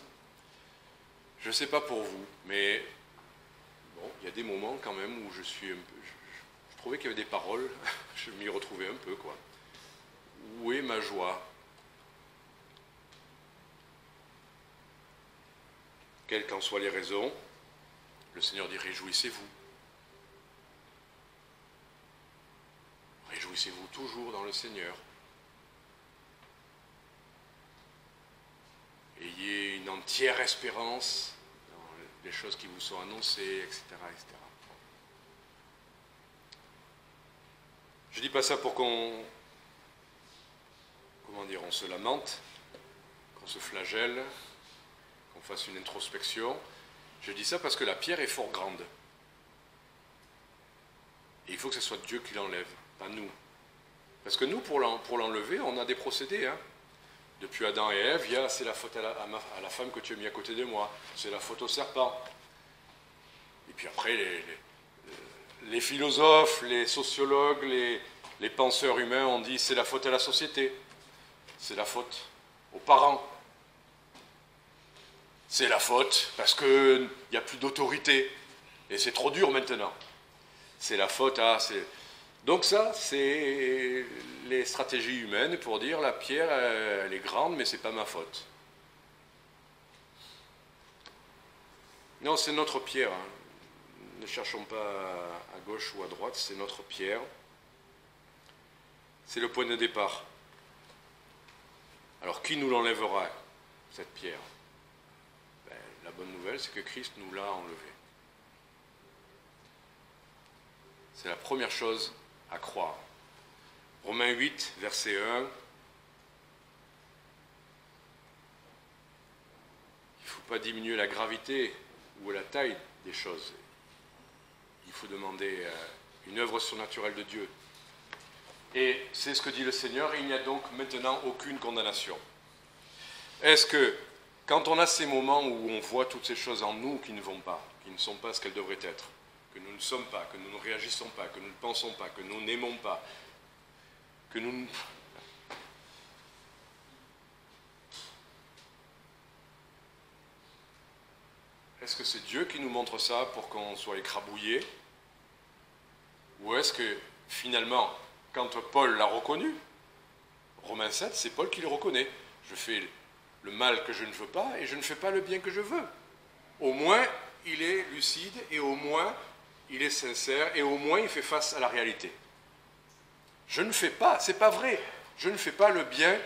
Je ne sais pas pour vous, mais bon, il y a des moments quand même où je suis un peu... Je trouvais qu'il y avait des paroles, je m'y retrouvais un peu, quoi. Où est ma joie? Quelles qu'en soient les raisons, le Seigneur dit, réjouissez-vous. Réjouissez-vous toujours dans le Seigneur. Ayez une entière espérance dans les choses qui vous sont annoncées, etc., etc. Je ne dis pas ça pour qu'on se lamente, qu'on se flagelle, qu'on fasse une introspection. Je dis ça parce que la pierre est fort grande. Et il faut que ce soit Dieu qui l'enlève, pas nous. Parce que nous, pour l'enlever, on a des procédés. Hein. Depuis Adam et Ève, c'est la faute à la femme que tu as mis à côté de moi. C'est la faute au serpent. Et puis après, les philosophes, les sociologues, les penseurs humains ont dit c'est la faute à la société. C'est la faute aux parents. C'est la faute parce qu'il n'y a plus d'autorité. Et c'est trop dur maintenant. C'est la faute à... Donc ça, c'est les stratégies humaines pour dire la pierre, elle est grande, mais c'est pas ma faute. Non, c'est notre pierre. Hein. Ne cherchons pas à gauche ou à droite, c'est notre pierre. C'est le point de départ. Alors, qui nous l'enlèvera, cette pierre? La bonne nouvelle, c'est que Christ nous l'a enlevée. C'est la première chose à croire. Romains 8, verset 1. Il ne faut pas diminuer la gravité ou la taille des choses. Il faut demander une œuvre surnaturelle de Dieu. Et c'est ce que dit le Seigneur, il n'y a donc maintenant aucune condamnation. Est-ce que, quand on a ces moments où on voit toutes ces choses en nous qui ne vont pas, qui ne sont pas ce qu'elles devraient être, que nous ne sommes pas, que nous ne réagissons pas, que nous ne pensons pas, que nous n'aimons pas, que nous... Est-ce que c'est Dieu qui nous montre ça pour qu'on soit écrabouillé? Ou est-ce que, finalement, quand Paul l'a reconnu, Romains 7, c'est Paul qui le reconnaît. Je fais le mal que je ne veux pas et je ne fais pas le bien que je veux. Au moins, il est lucide et au moins, il est sincère et au moins, il fait face à la réalité. Je ne fais pas, c'est pas vrai. Je ne fais pas le bien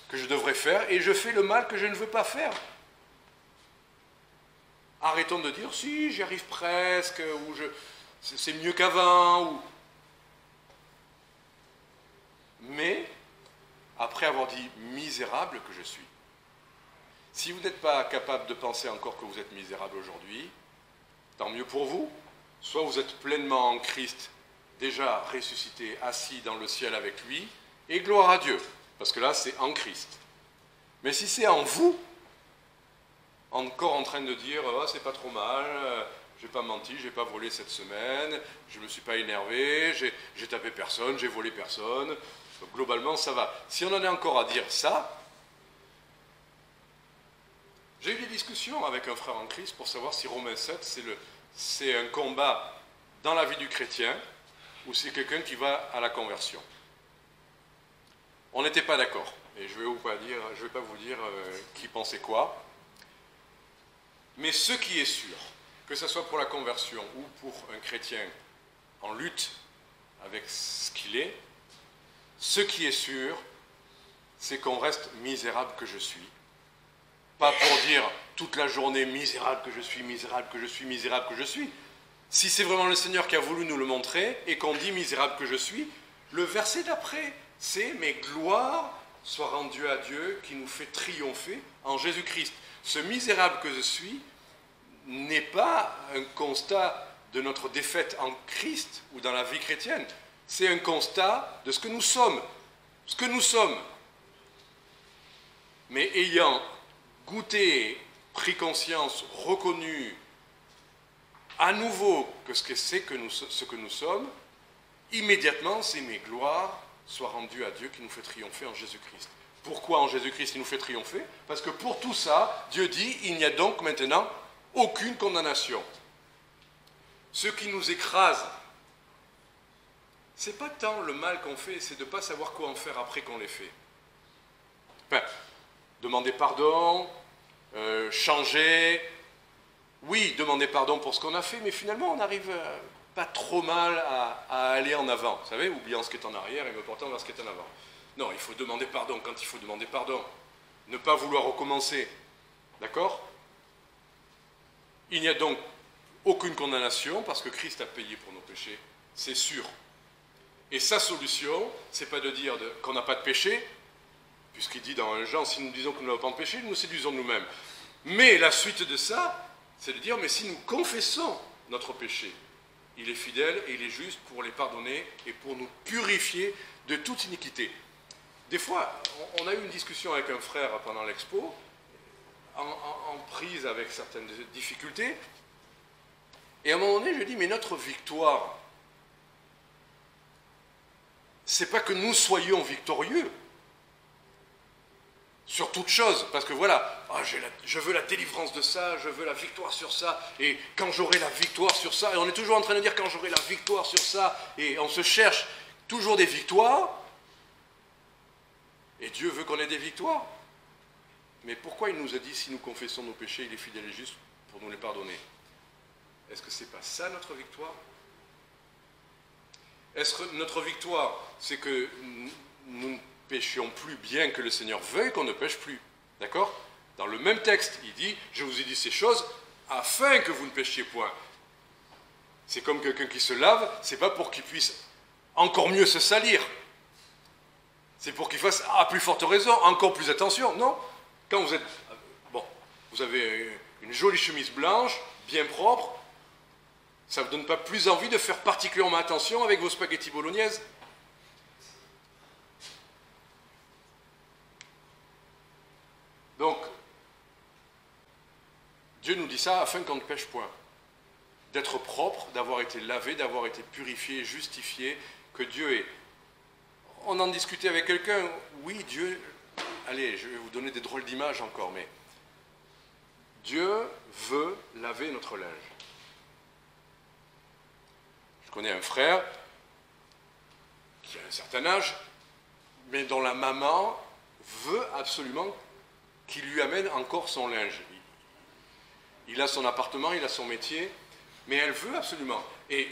que je devrais faire et je fais le mal que je ne veux pas faire. Arrêtons de dire, si, j'y arrive presque, ou c'est mieux qu'avant, ou... Mais, après avoir dit misérable que je suis, si vous n'êtes pas capable de penser encore que vous êtes misérable aujourd'hui, tant mieux pour vous. Soit vous êtes pleinement en Christ, déjà ressuscité, assis dans le ciel avec lui, et gloire à Dieu, parce que là c'est en Christ. Mais si c'est en vous, encore en train de dire oh, c'est pas trop mal, j'ai pas menti, j'ai pas volé cette semaine, je me suis pas énervé, j'ai tapé personne, j'ai volé personne, donc, globalement ça va. Si on en est encore à dire ça, j'ai eu des discussions avec un frère en Christ pour savoir si Romains 7 c'est un combat dans la vie du chrétien ou c'est quelqu'un qui va à la conversion. On n'était pas d'accord, et je ne vais pas vous dire qui pensait quoi. Mais ce qui est sûr, que ce soit pour la conversion ou pour un chrétien en lutte avec ce qu'il est, ce qui est sûr, c'est qu'on reste misérable que je suis. Pas pour dire toute la journée misérable que je suis, misérable que je suis, misérable que je suis. Si c'est vraiment le Seigneur qui a voulu nous le montrer et qu'on dit misérable que je suis, le verset d'après, c'est « Mais gloire soit rendue à Dieu qui nous fait triompher en Jésus-Christ ». Ce misérable que je suis n'est pas un constat de notre défaite en Christ ou dans la vie chrétienne. C'est un constat de ce que nous sommes. Ce que nous sommes. Mais ayant goûté, pris conscience, reconnu à nouveau que ce que c'est ce que nous sommes, immédiatement, c'est « Mais gloire soit rendue à Dieu qui nous fait triompher en Jésus-Christ ». Pourquoi en Jésus-Christ il nous fait triompher? Parce que pour tout ça, Dieu dit « Il n'y a donc maintenant aucune condamnation ». Ce qui nous écrase, c'est pas tant le mal qu'on fait, c'est de ne pas savoir quoi en faire après qu'on l'ait fait. Enfin, demander pardon, changer, oui, demander pardon pour ce qu'on a fait, mais finalement on arrive pas trop mal à aller en avant, vous savez, oubliant ce qui est en arrière et me portant vers ce qui est en avant. Non, il faut demander pardon quand il faut demander pardon, ne pas vouloir recommencer, d'accord? Il n'y a donc aucune condamnation parce que Christ a payé pour nos péchés, c'est sûr. Et sa solution, c'est pas de dire qu'on n'a pas de péché, puisqu'il dit dans 1 Jean, si nous disons que nous n'avons pas de péché, nous séduisons nous-mêmes. Mais la suite de ça, c'est de dire, mais si nous confessons notre péché, il est fidèle et il est juste pour les pardonner et pour nous purifier de toute iniquité. Des fois, on a eu une discussion avec un frère pendant l'expo, en prise avec certaines difficultés, et à un moment donné, je lui ai dit, mais notre victoire, c'est pas que nous soyons victorieux sur toute chose, parce que voilà, je veux la délivrance de ça, je veux la victoire sur ça, et quand j'aurai la victoire sur ça, et on est toujours en train de dire quand j'aurai la victoire sur ça, et on se cherche toujours des victoires, et Dieu veut qu'on ait des victoires. Mais pourquoi il nous a dit, si nous confessons nos péchés, il est fidèle et juste pour nous les pardonner? Est-ce que c'est pas ça notre victoire? Est-ce que notre victoire, c'est que nous ne péchions plus bien que le Seigneur veuille qu'on ne pêche plus? D'accord? Dans le même texte, il dit, je vous ai dit ces choses afin que vous ne péchiez point. C'est comme quelqu'un qui se lave, c'est pas pour qu'il puisse encore mieux se salir. C'est pour qu'il fasse, à plus forte raison, encore plus attention. Non? Quand vous êtes, bon, vous avez une jolie chemise blanche, bien propre, ça ne vous donne pas plus envie de faire particulièrement attention avec vos spaghettis bolognaises? Donc, Dieu nous dit ça afin qu'on ne pêche point. D'être propre, d'avoir été lavé, d'avoir été purifié, justifié, que Dieu est. On en discutait avec quelqu'un, oui, Dieu, allez, je vais vous donner des drôles d'images encore, mais Dieu veut laver notre linge. Je connais un frère qui a un certain âge, mais dont la maman veut absolument qu'il lui amène encore son linge. Il a son appartement, il a son métier, mais elle veut absolument. Et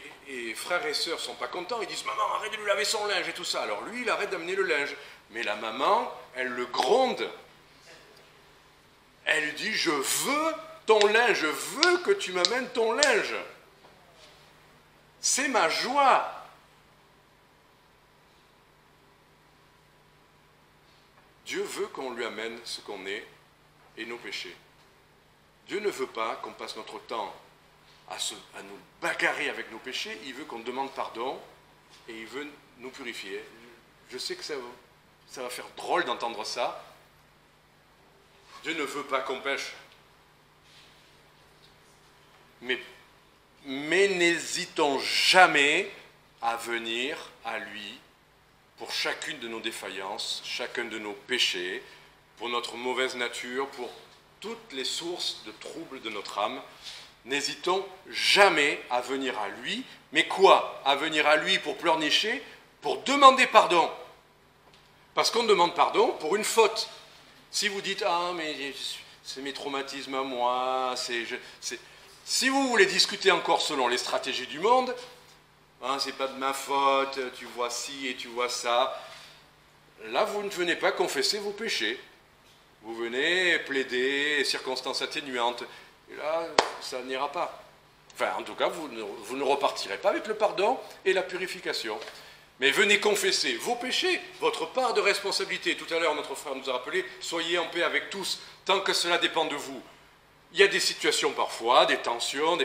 frères et sœurs ne sont pas contents, ils disent « Maman, arrête de lui laver son linge » et tout ça. Alors lui, il arrête d'amener le linge. Mais la maman, elle le gronde. Elle lui dit « Je veux ton linge, je veux que tu m'amènes ton linge. C'est ma joie. » Dieu veut qu'on lui amène ce qu'on est et nos péchés. Dieu ne veut pas qu'on passe notre temps à nous bagarrer avec nos péchés, il veut qu'on demande pardon et il veut nous purifier. Je sais que ça va faire drôle d'entendre ça. Dieu ne veut pas qu'on pêche. Mais n'hésitons jamais à venir à lui pour chacune de nos défaillances, chacun de nos péchés, pour notre mauvaise nature, pour toutes les sources de troubles de notre âme. N'hésitons jamais à venir à lui. Mais quoi? À venir à lui pour pleurnicher, pour demander pardon. Parce qu'on demande pardon pour une faute. Si vous dites « Ah, mais c'est mes traumatismes à moi, Si vous voulez discuter encore selon les stratégies du monde, Ah, c'est pas de ma faute, tu vois ci et tu vois ça. Là, vous ne venez pas confesser vos péchés. Vous venez plaider circonstances atténuantes. Et là, ça n'ira pas. Enfin, en tout cas, vous ne repartirez pas avec le pardon et la purification. Mais venez confesser vos péchés, votre part de responsabilité. Tout à l'heure, notre frère nous a rappelé, soyez en paix avec tous, tant que cela dépend de vous. Il y a des situations parfois, des tensions,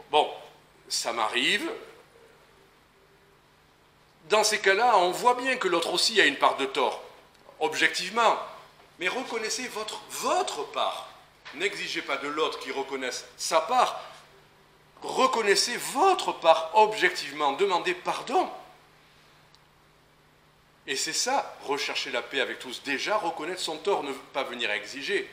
Bon, ça m'arrive. Dans ces cas-là, on voit bien que l'autre aussi a une part de tort, objectivement. Mais reconnaissez votre part. N'exigez pas de l'autre qu'il reconnaisse sa part. Reconnaissez votre part objectivement. Demandez pardon. Et c'est ça, rechercher la paix avec tous. Déjà, reconnaître son tort, ne pas venir exiger.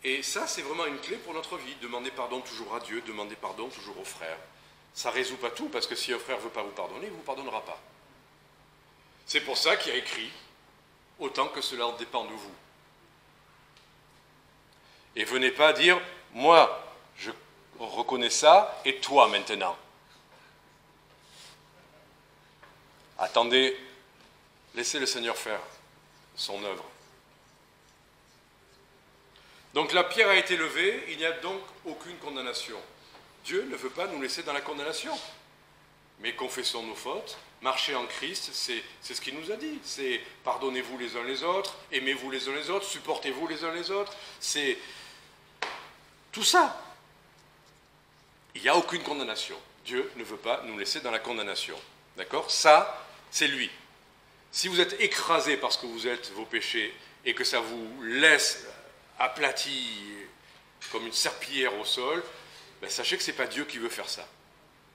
Et ça, c'est vraiment une clé pour notre vie. Demandez pardon toujours à Dieu, demandez pardon toujours aux frères. Ça ne résout pas tout, parce que si un frère ne veut pas vous pardonner, il ne vous pardonnera pas. C'est pour ça qu'il y a écrit « autant que cela dépend de vous ». Et venez pas dire « moi, je reconnais ça, et toi maintenant ». Attendez, laissez le Seigneur faire son œuvre. Donc la pierre a été levée, il n'y a donc aucune condamnation. Dieu ne veut pas nous laisser dans la condamnation. Mais confessons nos fautes, marchez en Christ, c'est ce qu'il nous a dit. C'est pardonnez-vous les uns les autres, aimez-vous les uns les autres, supportez-vous les uns les autres. C'est tout ça. Il n'y a aucune condamnation. Dieu ne veut pas nous laisser dans la condamnation. D'accord? Ça, c'est lui. Si vous êtes écrasé parce que vous êtes vos péchés et que ça vous laisse aplati comme une serpillière au sol, ben sachez que ce n'est pas Dieu qui veut faire ça.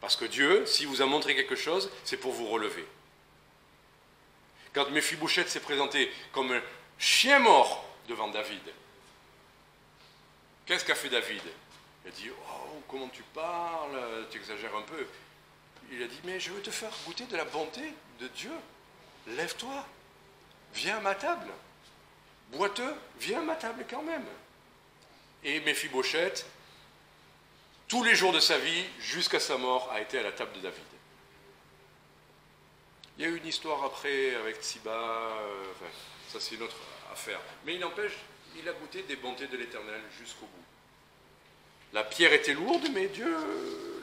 Parce que Dieu, s'il vous a montré quelque chose, c'est pour vous relever. Quand Méphibosheth s'est présenté comme un chien mort devant David, qu'est-ce qu'a fait David? Il a dit « Oh, comment tu parles, tu exagères un peu. » Il a dit « Mais je veux te faire goûter de la bonté de Dieu. Lève-toi, viens à ma table. Boiteux, viens à ma table quand même. » Et Méphibosheth, tous les jours de sa vie, jusqu'à sa mort, a été à la table de David. Il y a eu une histoire après avec Tsiba, enfin, ça c'est une autre affaire. Mais il n'empêche, il a goûté des bontés de l'Éternel jusqu'au bout. La pierre était lourde, mais Dieu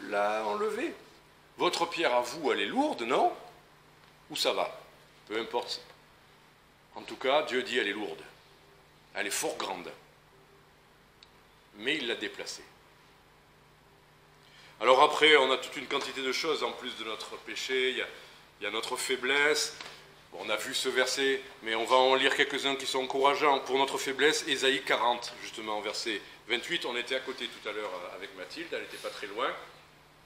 l'a enlevée. Votre pierre à vous, elle est lourde, non? Ou ça va? Peu importe. En tout cas, Dieu dit elle est lourde. Elle est fort grande. Mais il l'a déplacée. Alors après, on a toute une quantité de choses en plus de notre péché. Il y a notre faiblesse. Bon, on a vu ce verset, mais on va en lire quelques-uns qui sont encourageants. Pour notre faiblesse, Ésaïe 40, justement, verset 28. On était à côté tout à l'heure avec Mathilde, elle n'était pas très loin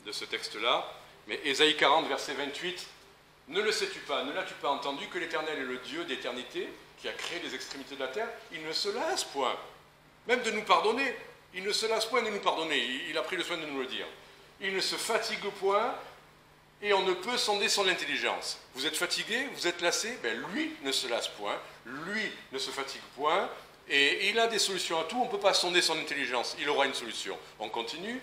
de ce texte-là. Mais Ésaïe 40, verset 28, « Ne le sais-tu pas, ne l'as-tu pas entendu que l'Éternel est le Dieu d'éternité, qui a créé les extrémités de la terre? Il ne se lasse point, même de nous pardonner. Il ne se lasse point de nous pardonner. Il a pris le soin de nous le dire. Il ne se fatigue point, et on ne peut sonder son intelligence. Vous êtes fatigué, vous êtes lassé, ben lui ne se lasse point, lui ne se fatigue point, et il a des solutions à tout, on ne peut pas sonder son intelligence, il aura une solution. On continue.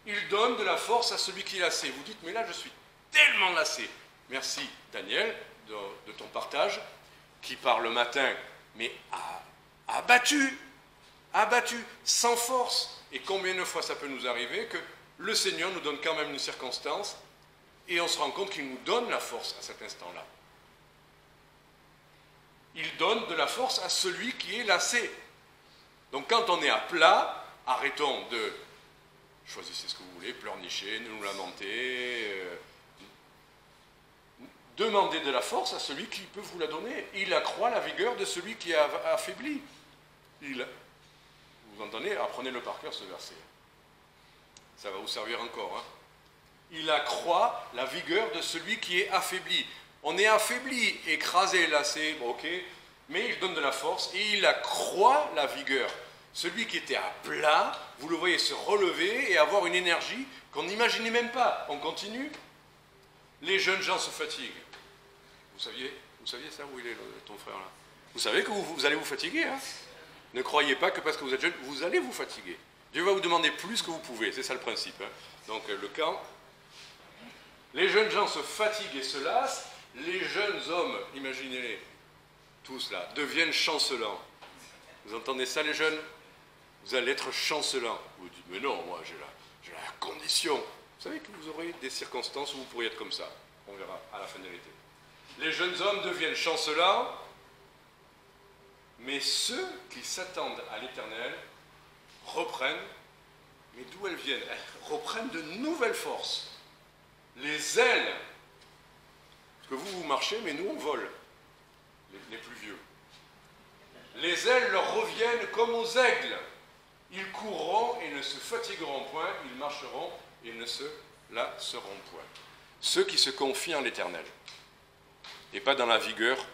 Il donne de la force à celui qui est lassé. Vous dites, mais là je suis tellement lassé. Merci Daniel de ton partage, qui part le matin, mais abattu, sans force. Et combien de fois ça peut nous arriver que le Seigneur nous donne quand même une circonstance et on se rend compte qu'il nous donne la force à cet instant-là. Il donne de la force à celui qui est lassé. Donc quand on est à plat, arrêtons de choisissez ce que vous voulez, pleurnichez, ne nous lamenter, demandez de la force à celui qui peut vous la donner. Il accroît la vigueur de celui qui est affaibli. Vous entendez? Apprenez-le par cœur ce verset. Ça va vous servir encore. Il accroît la vigueur de celui qui est affaibli. On est affaibli, écrasé, lassé, bon, ok, mais il donne de la force et il accroît la vigueur. Celui qui était à plat, vous le voyez se relever et avoir une énergie qu'on n'imaginait même pas. On continue. Les jeunes gens se fatiguent. Vous saviez ça? Où il est ton frère là? Vous savez que vous allez vous fatiguer. Ne croyez pas que parce que vous êtes jeune, vous allez vous fatiguer. Dieu va vous demander plus que vous pouvez, c'est ça le principe. Hein. Donc le camp, les jeunes gens se fatiguent et se lassent, les jeunes hommes, imaginez-les, tous là, deviennent chancelants. Vous entendez ça les jeunes? Vous allez être chancelants. Vous dites, mais non, moi j'ai la condition. Vous savez que vous aurez des circonstances où vous pourriez être comme ça. On verra à la fin de l'été. Les jeunes hommes deviennent chancelants, mais ceux qui s'attendent à l'Éternel reprennent, mais d'où elles viennent? Elles reprennent de nouvelles forces. Les ailes. Parce que vous marchez, mais nous on vole. Les plus vieux. Les ailes leur reviennent comme aux aigles. Ils courront et ne se fatigueront point, ils marcheront et ne se lasseront point. Ceux qui se confient en l'Éternel, et pas dans la vigueur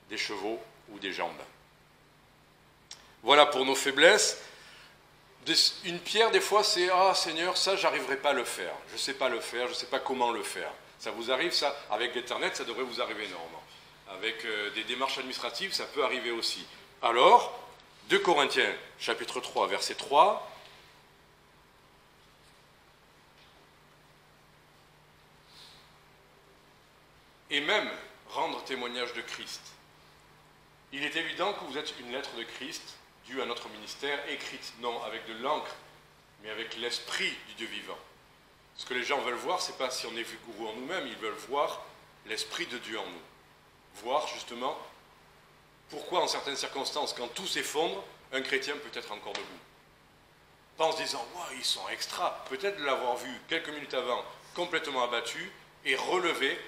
des chevaux ou des jambes. Voilà pour nos faiblesses. Une pierre, des fois, c'est « Ah, Seigneur, ça, j'arriverai pas à le faire. Je ne sais pas le faire, je ne sais pas comment le faire. » Ça vous arrive, ça? Avec l'Internet, ça devrait vous arriver normalement. Avec des démarches administratives, ça peut arriver aussi. Alors, 2 Corinthiens, chapitre 3, verset 3. Et même rendre témoignage de Christ. Il est évident que vous êtes une lettre de Christ, due à notre ministère, écrite non avec de l'encre, mais avec l'esprit du Dieu vivant. Ce que les gens veulent voir, ce n'est pas si on est vigoureux en nous-mêmes, ils veulent voir l'esprit de Dieu en nous. Voir justement pourquoi en certaines circonstances, quand tout s'effondre, un chrétien peut être encore debout. Pas en se disant « Ouais, ils sont extra ». Peut-être de l'avoir vu quelques minutes avant, complètement abattu et relevé.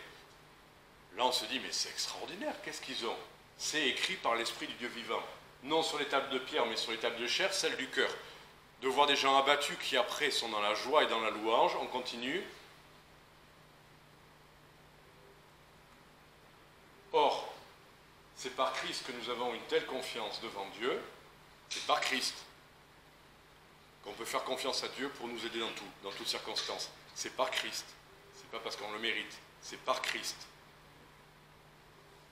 Là, on se dit « Mais c'est extraordinaire, qu'est-ce qu'ils ont ?» C'est écrit par l'esprit du Dieu vivant. Non sur les tables de pierre, mais sur les tables de chair, celle du cœur. De voir des gens abattus qui après sont dans la joie et dans la louange, on continue. Or, c'est par Christ que nous avons une telle confiance devant Dieu, c'est par Christ qu'on peut faire confiance à Dieu pour nous aider dans toutes circonstances. C'est par Christ, c'est pas parce qu'on le mérite, c'est par Christ.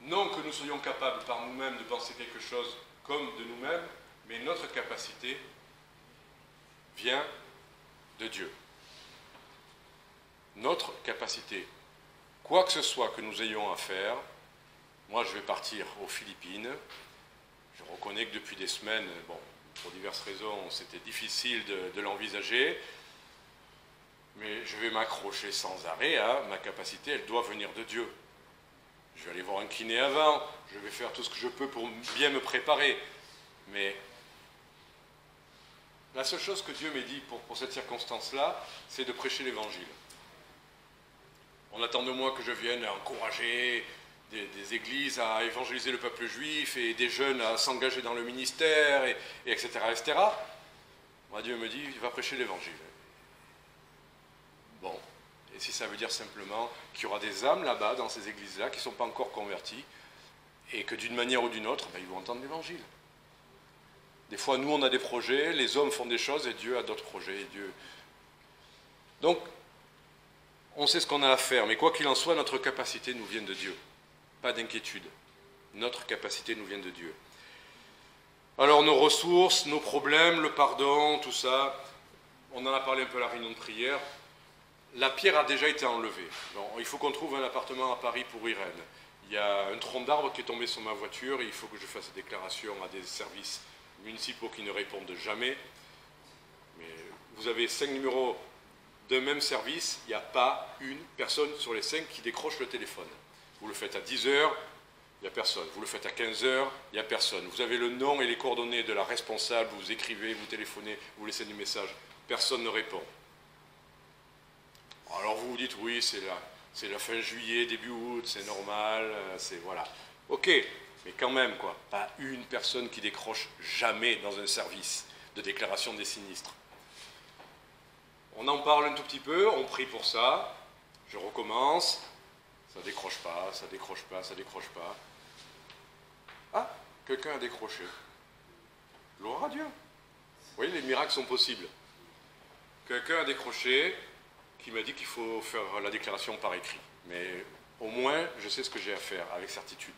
Non que nous soyons capables par nous-mêmes de penser quelque chose comme de nous-mêmes, mais notre capacité vient de Dieu. Notre capacité, quoi que ce soit que nous ayons à faire, moi je vais partir aux Philippines, je reconnais que depuis des semaines, bon, pour diverses raisons, c'était difficile de l'envisager, mais je vais m'accrocher sans arrêt à ma capacité, elle doit venir de Dieu. Je vais aller voir un kiné avant, je vais faire tout ce que je peux pour bien me préparer. Mais la seule chose que Dieu m'a dit pour cette circonstance-là, c'est de prêcher l'Évangile. On attend de moi que je vienne encourager des églises à évangéliser le peuple juif et des jeunes à s'engager dans le ministère, et etc., etc. Moi, Dieu me dit, il va prêcher l'Évangile. Bon. Et si ça veut dire simplement qu'il y aura des âmes là-bas, dans ces églises-là, qui ne sont pas encore converties, et que d'une manière ou d'une autre, ils vont entendre l'Évangile. Des fois, nous, on a des projets, les hommes font des choses, et Dieu a d'autres projets. Et Dieu... Donc, on sait ce qu'on a à faire, mais quoi qu'il en soit, notre capacité nous vient de Dieu. Pas d'inquiétude. Notre capacité nous vient de Dieu. Alors, nos ressources, nos problèmes, le pardon, tout ça, on en a parlé un peu à la réunion de prière. La pierre a déjà été enlevée. Bon, il faut qu'on trouve un appartement à Paris pour Irène. Il y a un tronc d'arbre qui est tombé sur ma voiture et il faut que je fasse des déclarations à des services municipaux qui ne répondent jamais. Mais vous avez 5 numéros d'un même service, il n'y a pas une personne sur les 5 qui décroche le téléphone. Vous le faites à 10 heures, il n'y a personne. Vous le faites à 15 heures, il n'y a personne. Vous avez le nom et les coordonnées de la responsable, vous écrivez, vous téléphonez, vous laissez des messages. Personne ne répond. Alors vous vous dites, oui, c'est la fin juillet, début août, c'est normal, c'est voilà. Ok, mais quand même, quoi, pas une personne qui décroche jamais dans un service de déclaration des sinistres. On en parle un tout petit peu, on prie pour ça, je recommence, ça décroche pas, ça décroche pas, ça décroche pas. Ah, quelqu'un a décroché. Gloire à Dieu. Vous voyez, les miracles sont possibles. Quelqu'un a décroché, qui m'a dit qu'il faut faire la déclaration par écrit. Mais au moins, je sais ce que j'ai à faire, avec certitude.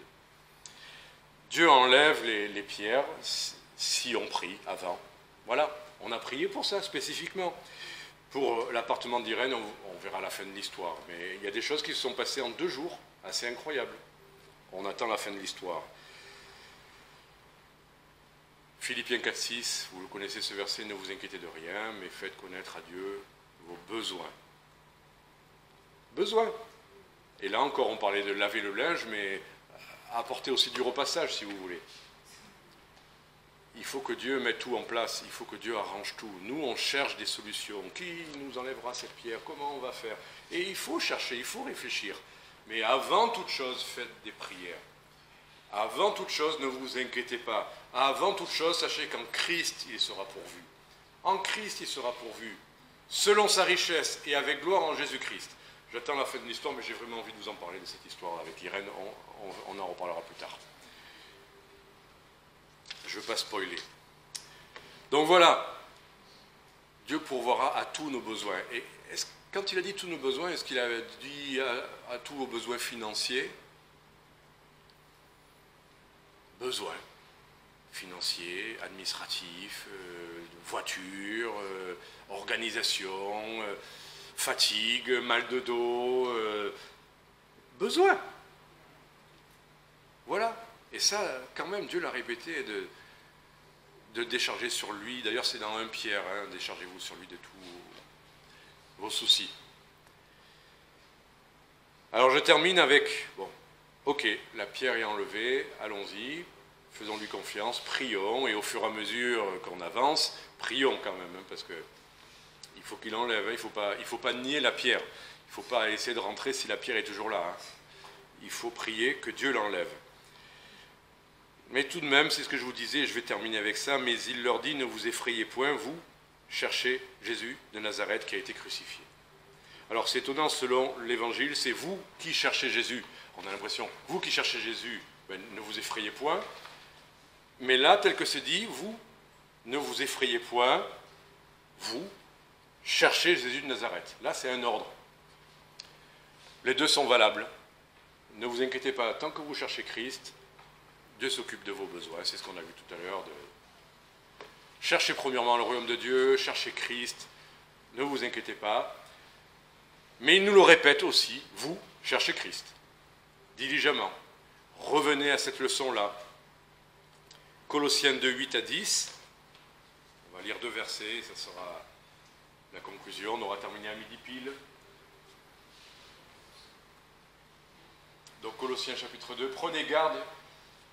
Dieu enlève les pierres si on prie avant. Voilà. On a prié pour ça spécifiquement. Pour l'appartement d'Irène, on verra la fin de l'histoire. Mais il y a des choses qui se sont passées en 2 jours, assez incroyables. On attend la fin de l'histoire. Philippiens 4,6, vous connaissez ce verset, ne vous inquiétez de rien, mais faites connaître à Dieu vos besoins. Besoins. Et là encore, on parlait de laver le linge, mais apporter aussi du repassage, si vous voulez. Il faut que Dieu mette tout en place, il faut que Dieu arrange tout. Nous, on cherche des solutions. Qui nous enlèvera cette pierre? Comment on va faire? Et il faut chercher, il faut réfléchir. Mais avant toute chose, faites des prières. Avant toute chose, ne vous inquiétez pas. Avant toute chose, sachez qu'en Christ, il sera pourvu. En Christ, il sera pourvu. Selon sa richesse et avec gloire en Jésus-Christ. J'attends la fin de l'histoire, mais j'ai vraiment envie de vous en parler de cette histoire avec Irène. On en reparlera plus tard. Je ne veux pas spoiler. Donc voilà, Dieu pourvoira à tous nos besoins. Et quand il a dit tous nos besoins, est-ce qu'il a dit à tous vos besoins financiers? Besoins financiers, administratifs, voiture, organisation, fatigue, mal de dos, besoin. Voilà. Et ça, quand même, Dieu l'a répété, de décharger sur lui. D'ailleurs, c'est dans 1 Pierre, hein, déchargez-vous sur lui de tous vos soucis. Alors, je termine avec, bon, ok, la pierre est enlevée, allons-y, faisons-lui confiance, prions, et au fur et à mesure qu'on avance, prions quand même, hein, parce que il faut qu'il enlève, hein, il faut pas nier la pierre, il ne faut pas essayer de rentrer si la pierre est toujours là. Hein. Il faut prier que Dieu l'enlève. Mais tout de même, c'est ce que je vous disais, et je vais terminer avec ça, mais il leur dit, ne vous effrayez point, vous cherchez Jésus de Nazareth qui a été crucifié. Alors c'est étonnant, selon l'Évangile, c'est vous qui cherchez Jésus. On a l'impression, vous qui cherchez Jésus, ben, ne vous effrayez point. Mais là, tel que c'est dit, vous ne vous effrayez point, vous cherchez Jésus de Nazareth. Là, c'est un ordre. Les deux sont valables. Ne vous inquiétez pas, tant que vous cherchez Christ, Dieu s'occupe de vos besoins, c'est ce qu'on a vu tout à l'heure. Cherchez premièrement le royaume de Dieu, cherchez Christ, ne vous inquiétez pas. Mais il nous le répète aussi, vous cherchez Christ, diligemment. Revenez à cette leçon-là. Colossiens 2, 8 à 10, on va lire 2 versets, ça sera la conclusion, on aura terminé à midi pile. Donc Colossiens chapitre 2, prenez garde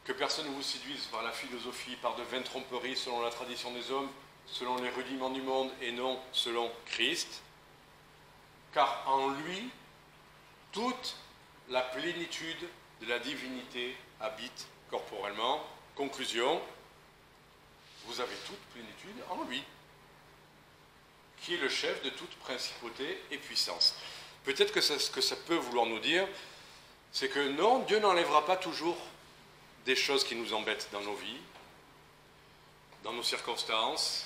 que personne ne vous séduise par la philosophie, par de vaines tromperies selon la tradition des hommes, selon les rudiments du monde et non selon Christ. Car en lui, toute la plénitude de la divinité habite corporellement. Conclusion, vous avez toute plénitude en lui, qui est le chef de toute principauté et puissance. Peut-être que ce que ça peut vouloir nous dire, c'est que non, Dieu n'enlèvera pas toujours des choses qui nous embêtent dans nos vies, dans nos circonstances.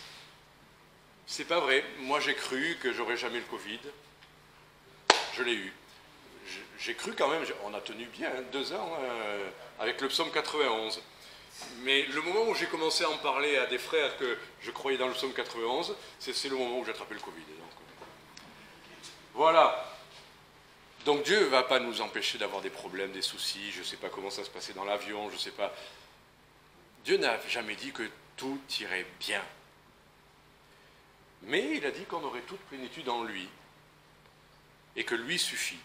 C'est pas vrai. Moi, j'ai cru que j'aurais jamais le Covid. Je l'ai eu. J'ai cru quand même, on a tenu bien 2 ans avec le psaume 91. Mais le moment où j'ai commencé à en parler à des frères que je croyais dans le psaume 91, c'est le moment où j'ai attrapé le Covid. Donc, voilà. Donc Dieu ne va pas nous empêcher d'avoir des problèmes, des soucis, je ne sais pas comment ça se passait dans l'avion, je ne sais pas. Dieu n'a jamais dit que tout irait bien. Mais il a dit qu'on aurait toute plénitude en lui. Et que lui suffit.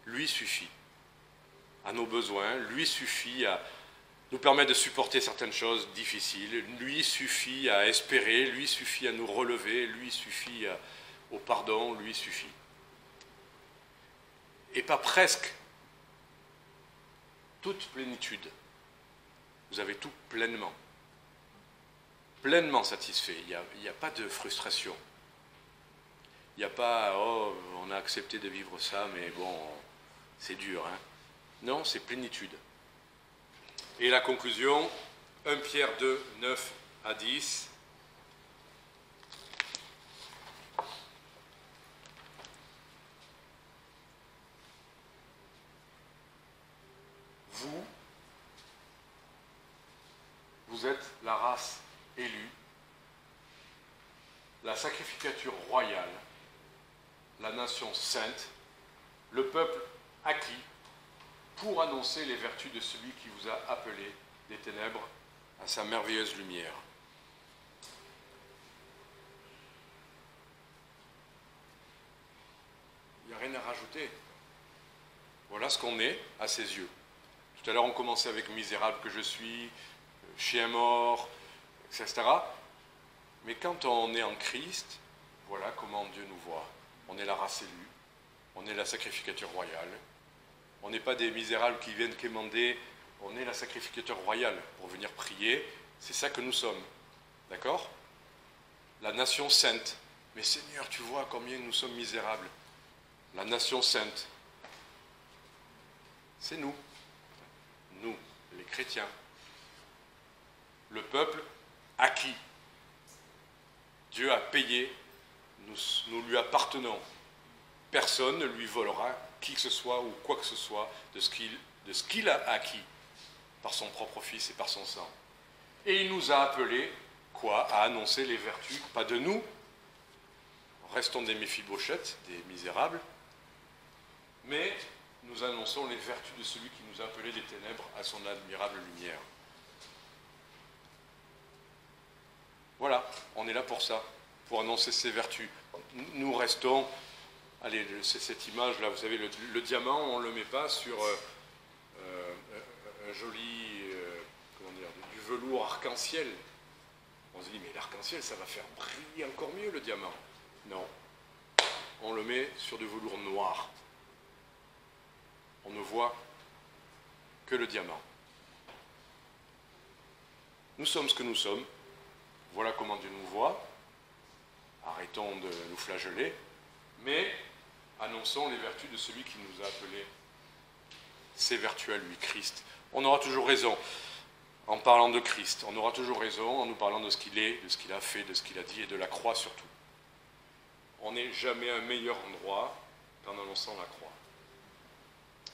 Lui suffit à nos besoins, lui suffit à nous permettre de supporter certaines choses difficiles, lui suffit à espérer, lui suffit à nous relever, lui suffit au pardon, lui suffit. Et pas presque. Toute plénitude. Vous avez tout pleinement. Pleinement satisfait. Il n'y a pas de frustration. Il n'y a pas, oh, on a accepté de vivre ça, mais bon, c'est dur. Hein. Non, c'est plénitude. Et la conclusion, 1 Pierre 2, 9 à 10. Vous êtes la race élue, la sacrificature royale, la nation sainte, le peuple acquis, pour annoncer les vertus de celui qui vous a appelé des ténèbres à sa merveilleuse lumière. Il n'y a rien à rajouter. Voilà ce qu'on est à ses yeux. Tout à l'heure, on commençait avec « misérable que je suis »,« chien mort », etc. Mais quand on est en Christ, voilà comment Dieu nous voit. On est la race élue, on est la sacrificature royale. On n'est pas des misérables qui viennent quémander, on est la sacrificature royale pour venir prier. C'est ça que nous sommes. D'accord? La nation sainte. Mais Seigneur, tu vois combien nous sommes misérables. La nation sainte. C'est nous. Nous, les chrétiens. Le peuple acquis. Dieu a payé, nous lui appartenons. Personne ne lui volera qui que ce soit ou quoi que ce soit de ce qu'il a acquis par son propre Fils et par son sang. Et il nous a appelés, quoi? À annoncer les vertus, pas de nous, restons des Méphibosheth, des misérables, mais nous annonçons les vertus de celui qui nous a appelés des ténèbres à son admirable lumière. Voilà, on est là pour ça, pour annoncer ses vertus. Nous restons, allez, c'est cette image-là, vous savez, le diamant, on ne le met pas sur un joli, comment dire, du velours arc-en-ciel. On se dit, mais l'arc-en-ciel, ça va faire briller encore mieux le diamant. Non, on le met sur du velours noir. On ne voit que le diamant. Nous sommes ce que nous sommes. Voilà comment Dieu nous voit. Arrêtons de nous flageller, mais annonçons les vertus de celui qui nous a appelés. Ses vertus à lui, Christ. On aura toujours raison en parlant de Christ. On aura toujours raison en nous parlant de ce qu'il est, de ce qu'il a fait, de ce qu'il a dit et de la croix surtout. On n'est jamais à un meilleur endroit qu'en annonçant la croix.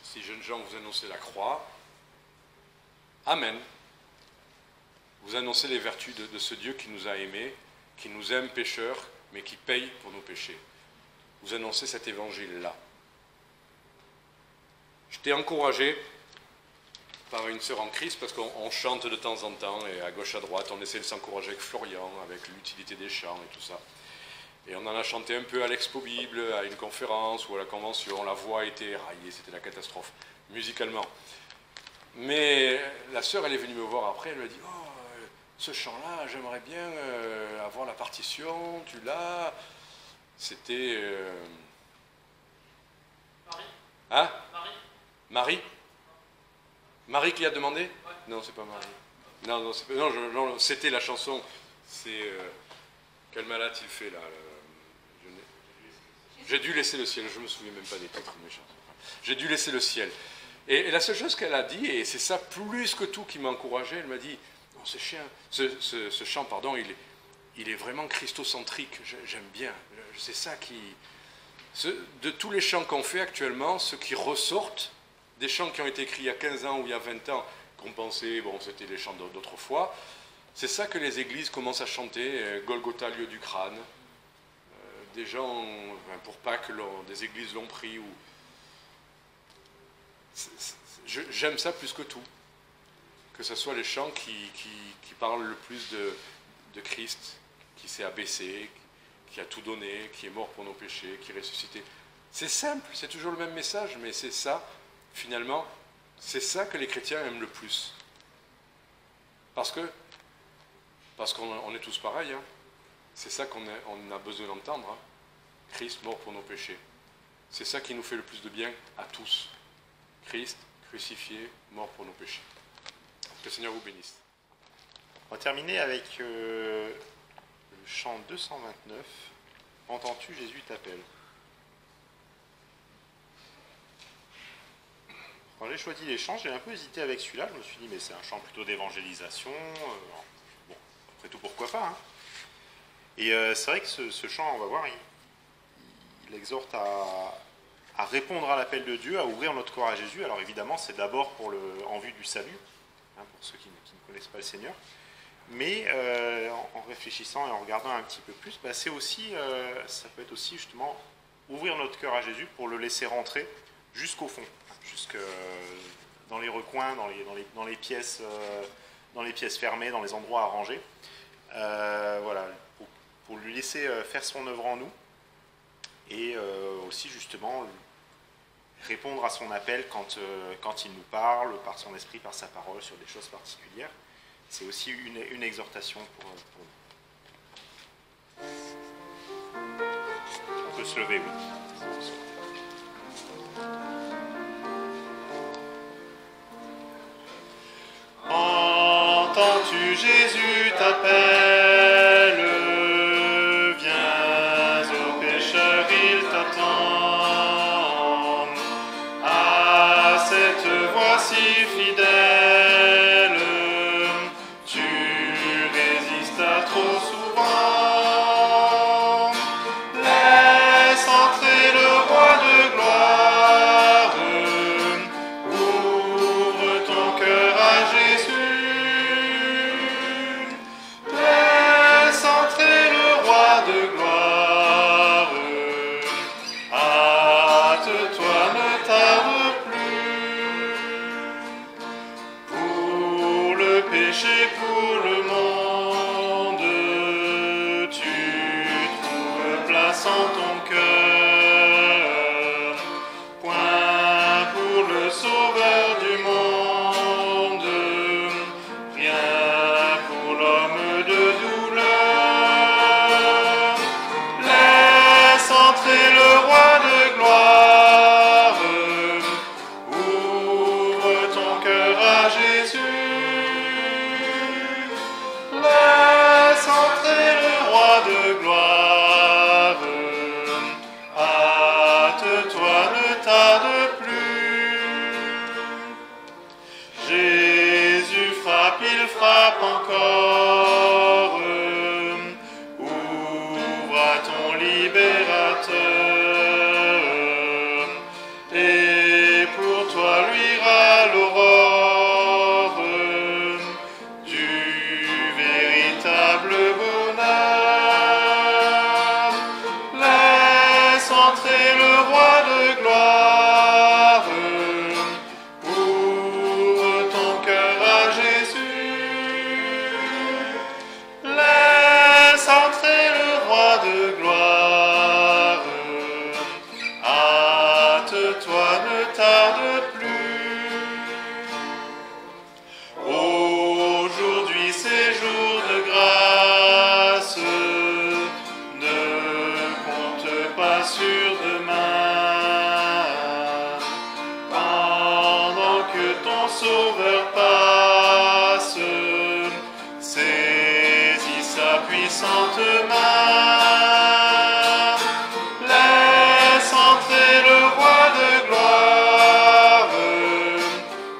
Si jeunes gens vous annoncez la croix, Amen. Vous annoncez les vertus de ce Dieu qui nous a aimés, qui nous aime pécheurs, mais qui paye pour nos péchés. Vous annoncez cet évangile-là. J'étais encouragé par une sœur en Christ, parce qu'on chante de temps en temps, et à gauche, à droite, on essaie de s'encourager avec Florian, avec l'utilité des chants et tout ça. Et on en a chanté un peu à l'Expo Bible, à une conférence ou à la convention. La voix a été éraillée, c'était la catastrophe, musicalement. Mais la sœur, elle est venue me voir après, elle m'a dit « Oh, ce chant-là, j'aimerais bien avoir la partition, tu l'as ?» C'était... Marie. Hein? Marie. Marie? Marie qui a demandé? Ouais. Non, c'est pas Marie. Non, c'était la chanson. C'est... quel malade il fait, là? J'ai dû laisser le ciel. Je ne me souviens même pas des titres de mes chansons. J'ai dû laisser le ciel. Et la seule chose qu'elle a dit, et c'est ça plus que tout qui m'a encouragé, elle m'a dit, non, ce chant, pardon, il est vraiment christocentrique, j'aime bien. C'est ça qui... de tous les chants qu'on fait actuellement, ceux qui ressortent, des chants qui ont été écrits il y a 15 ans ou il y a 20 ans, qu'on pensait, bon, c'était les chants d'autrefois, c'est ça que les églises commencent à chanter, Golgotha, lieu du crâne. Des gens, pour Pâques, des églises l'ont pris, ou... J'aime ça plus que tout. Que ce soit les chants qui parlent le plus de Christ, qui s'est abaissé, qui a tout donné, qui est mort pour nos péchés, qui est ressuscité. C'est simple, c'est toujours le même message, mais c'est ça, finalement, c'est ça que les chrétiens aiment le plus. Parce qu'on est tous pareils, hein. C'est ça qu'on a besoin d'entendre. Hein. Christ mort pour nos péchés. C'est ça qui nous fait le plus de bien à tous. Christ crucifié, mort pour nos péchés. Que le Seigneur vous bénisse. On va terminer avec le chant 229. Entends-tu, Jésus t'appelle. Quand j'ai choisi les chants, j'ai un peu hésité avec celui-là. Je me suis dit, mais c'est un chant plutôt d'évangélisation. Bon, après tout, pourquoi pas, hein. Et c'est vrai que ce chant, on va voir, il exhorte à répondre à l'appel de Dieu, à ouvrir notre corps à Jésus. Alors évidemment, c'est d'abord en vue du salut, hein, pour ceux qui ne connaissent pas le Seigneur. Mais en réfléchissant et en regardant un petit peu plus, bah, c'est aussi, ça peut être aussi justement ouvrir notre cœur à Jésus pour le laisser rentrer jusqu'au fond, jusque dans les recoins, dans les pièces fermées, dans les endroits arrangés. Voilà, pour lui laisser faire son œuvre en nous et aussi justement répondre à son appel quand il nous parle, par son esprit, par sa parole, sur des choses particulières. C'est aussi une exhortation pour nous. On peut se lever, oui. Entends-tu Jésus t'appelle, viens au pécheur, il t'attend. À cette voix si fidèle, tu résistes à trop souvent. Laisse entrer le roi de gloire, ouvre ton cœur à Jésus. Laisse entrer le roi de gloire, hâte-toi, ne tarde plus. Pour le péché, pour le monde, tu trouves place en ton cœur. Point pour le sauveur du monde, rien pour l'homme de douleur. Laisse entrer le roi de gloire, ouvre ton cœur à Jésus. Laisse entrer le roi de gloire, hâte-toi, ne tarde plus. Jésus frappe, il frappe encore, ouvre à ton libérateur, et pour toi luira l'aurore du véritable bonheur. Laisse entrer le roi de gloire, ouvre ton cœur à Jésus. Laisse entrer le roi de gloire, hâte-toi, ne tarde plus. Aujourd'hui c'est jour de grâce, ne compte pas sur demain. Pendant que ton sauveur passe, saisis sa puissante main. Laisse entrer le roi de gloire,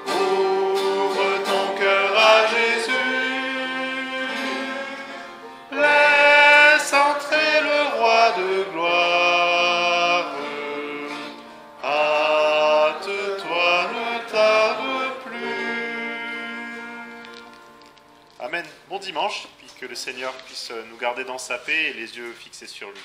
ouvre ton cœur à Jésus. Laisse entrer le roi de gloire, hâte-toi, ne tarde plus. Amen. Bon dimanche, puis que le Seigneur puisse nous garder dans sa paix et les yeux fixés sur lui.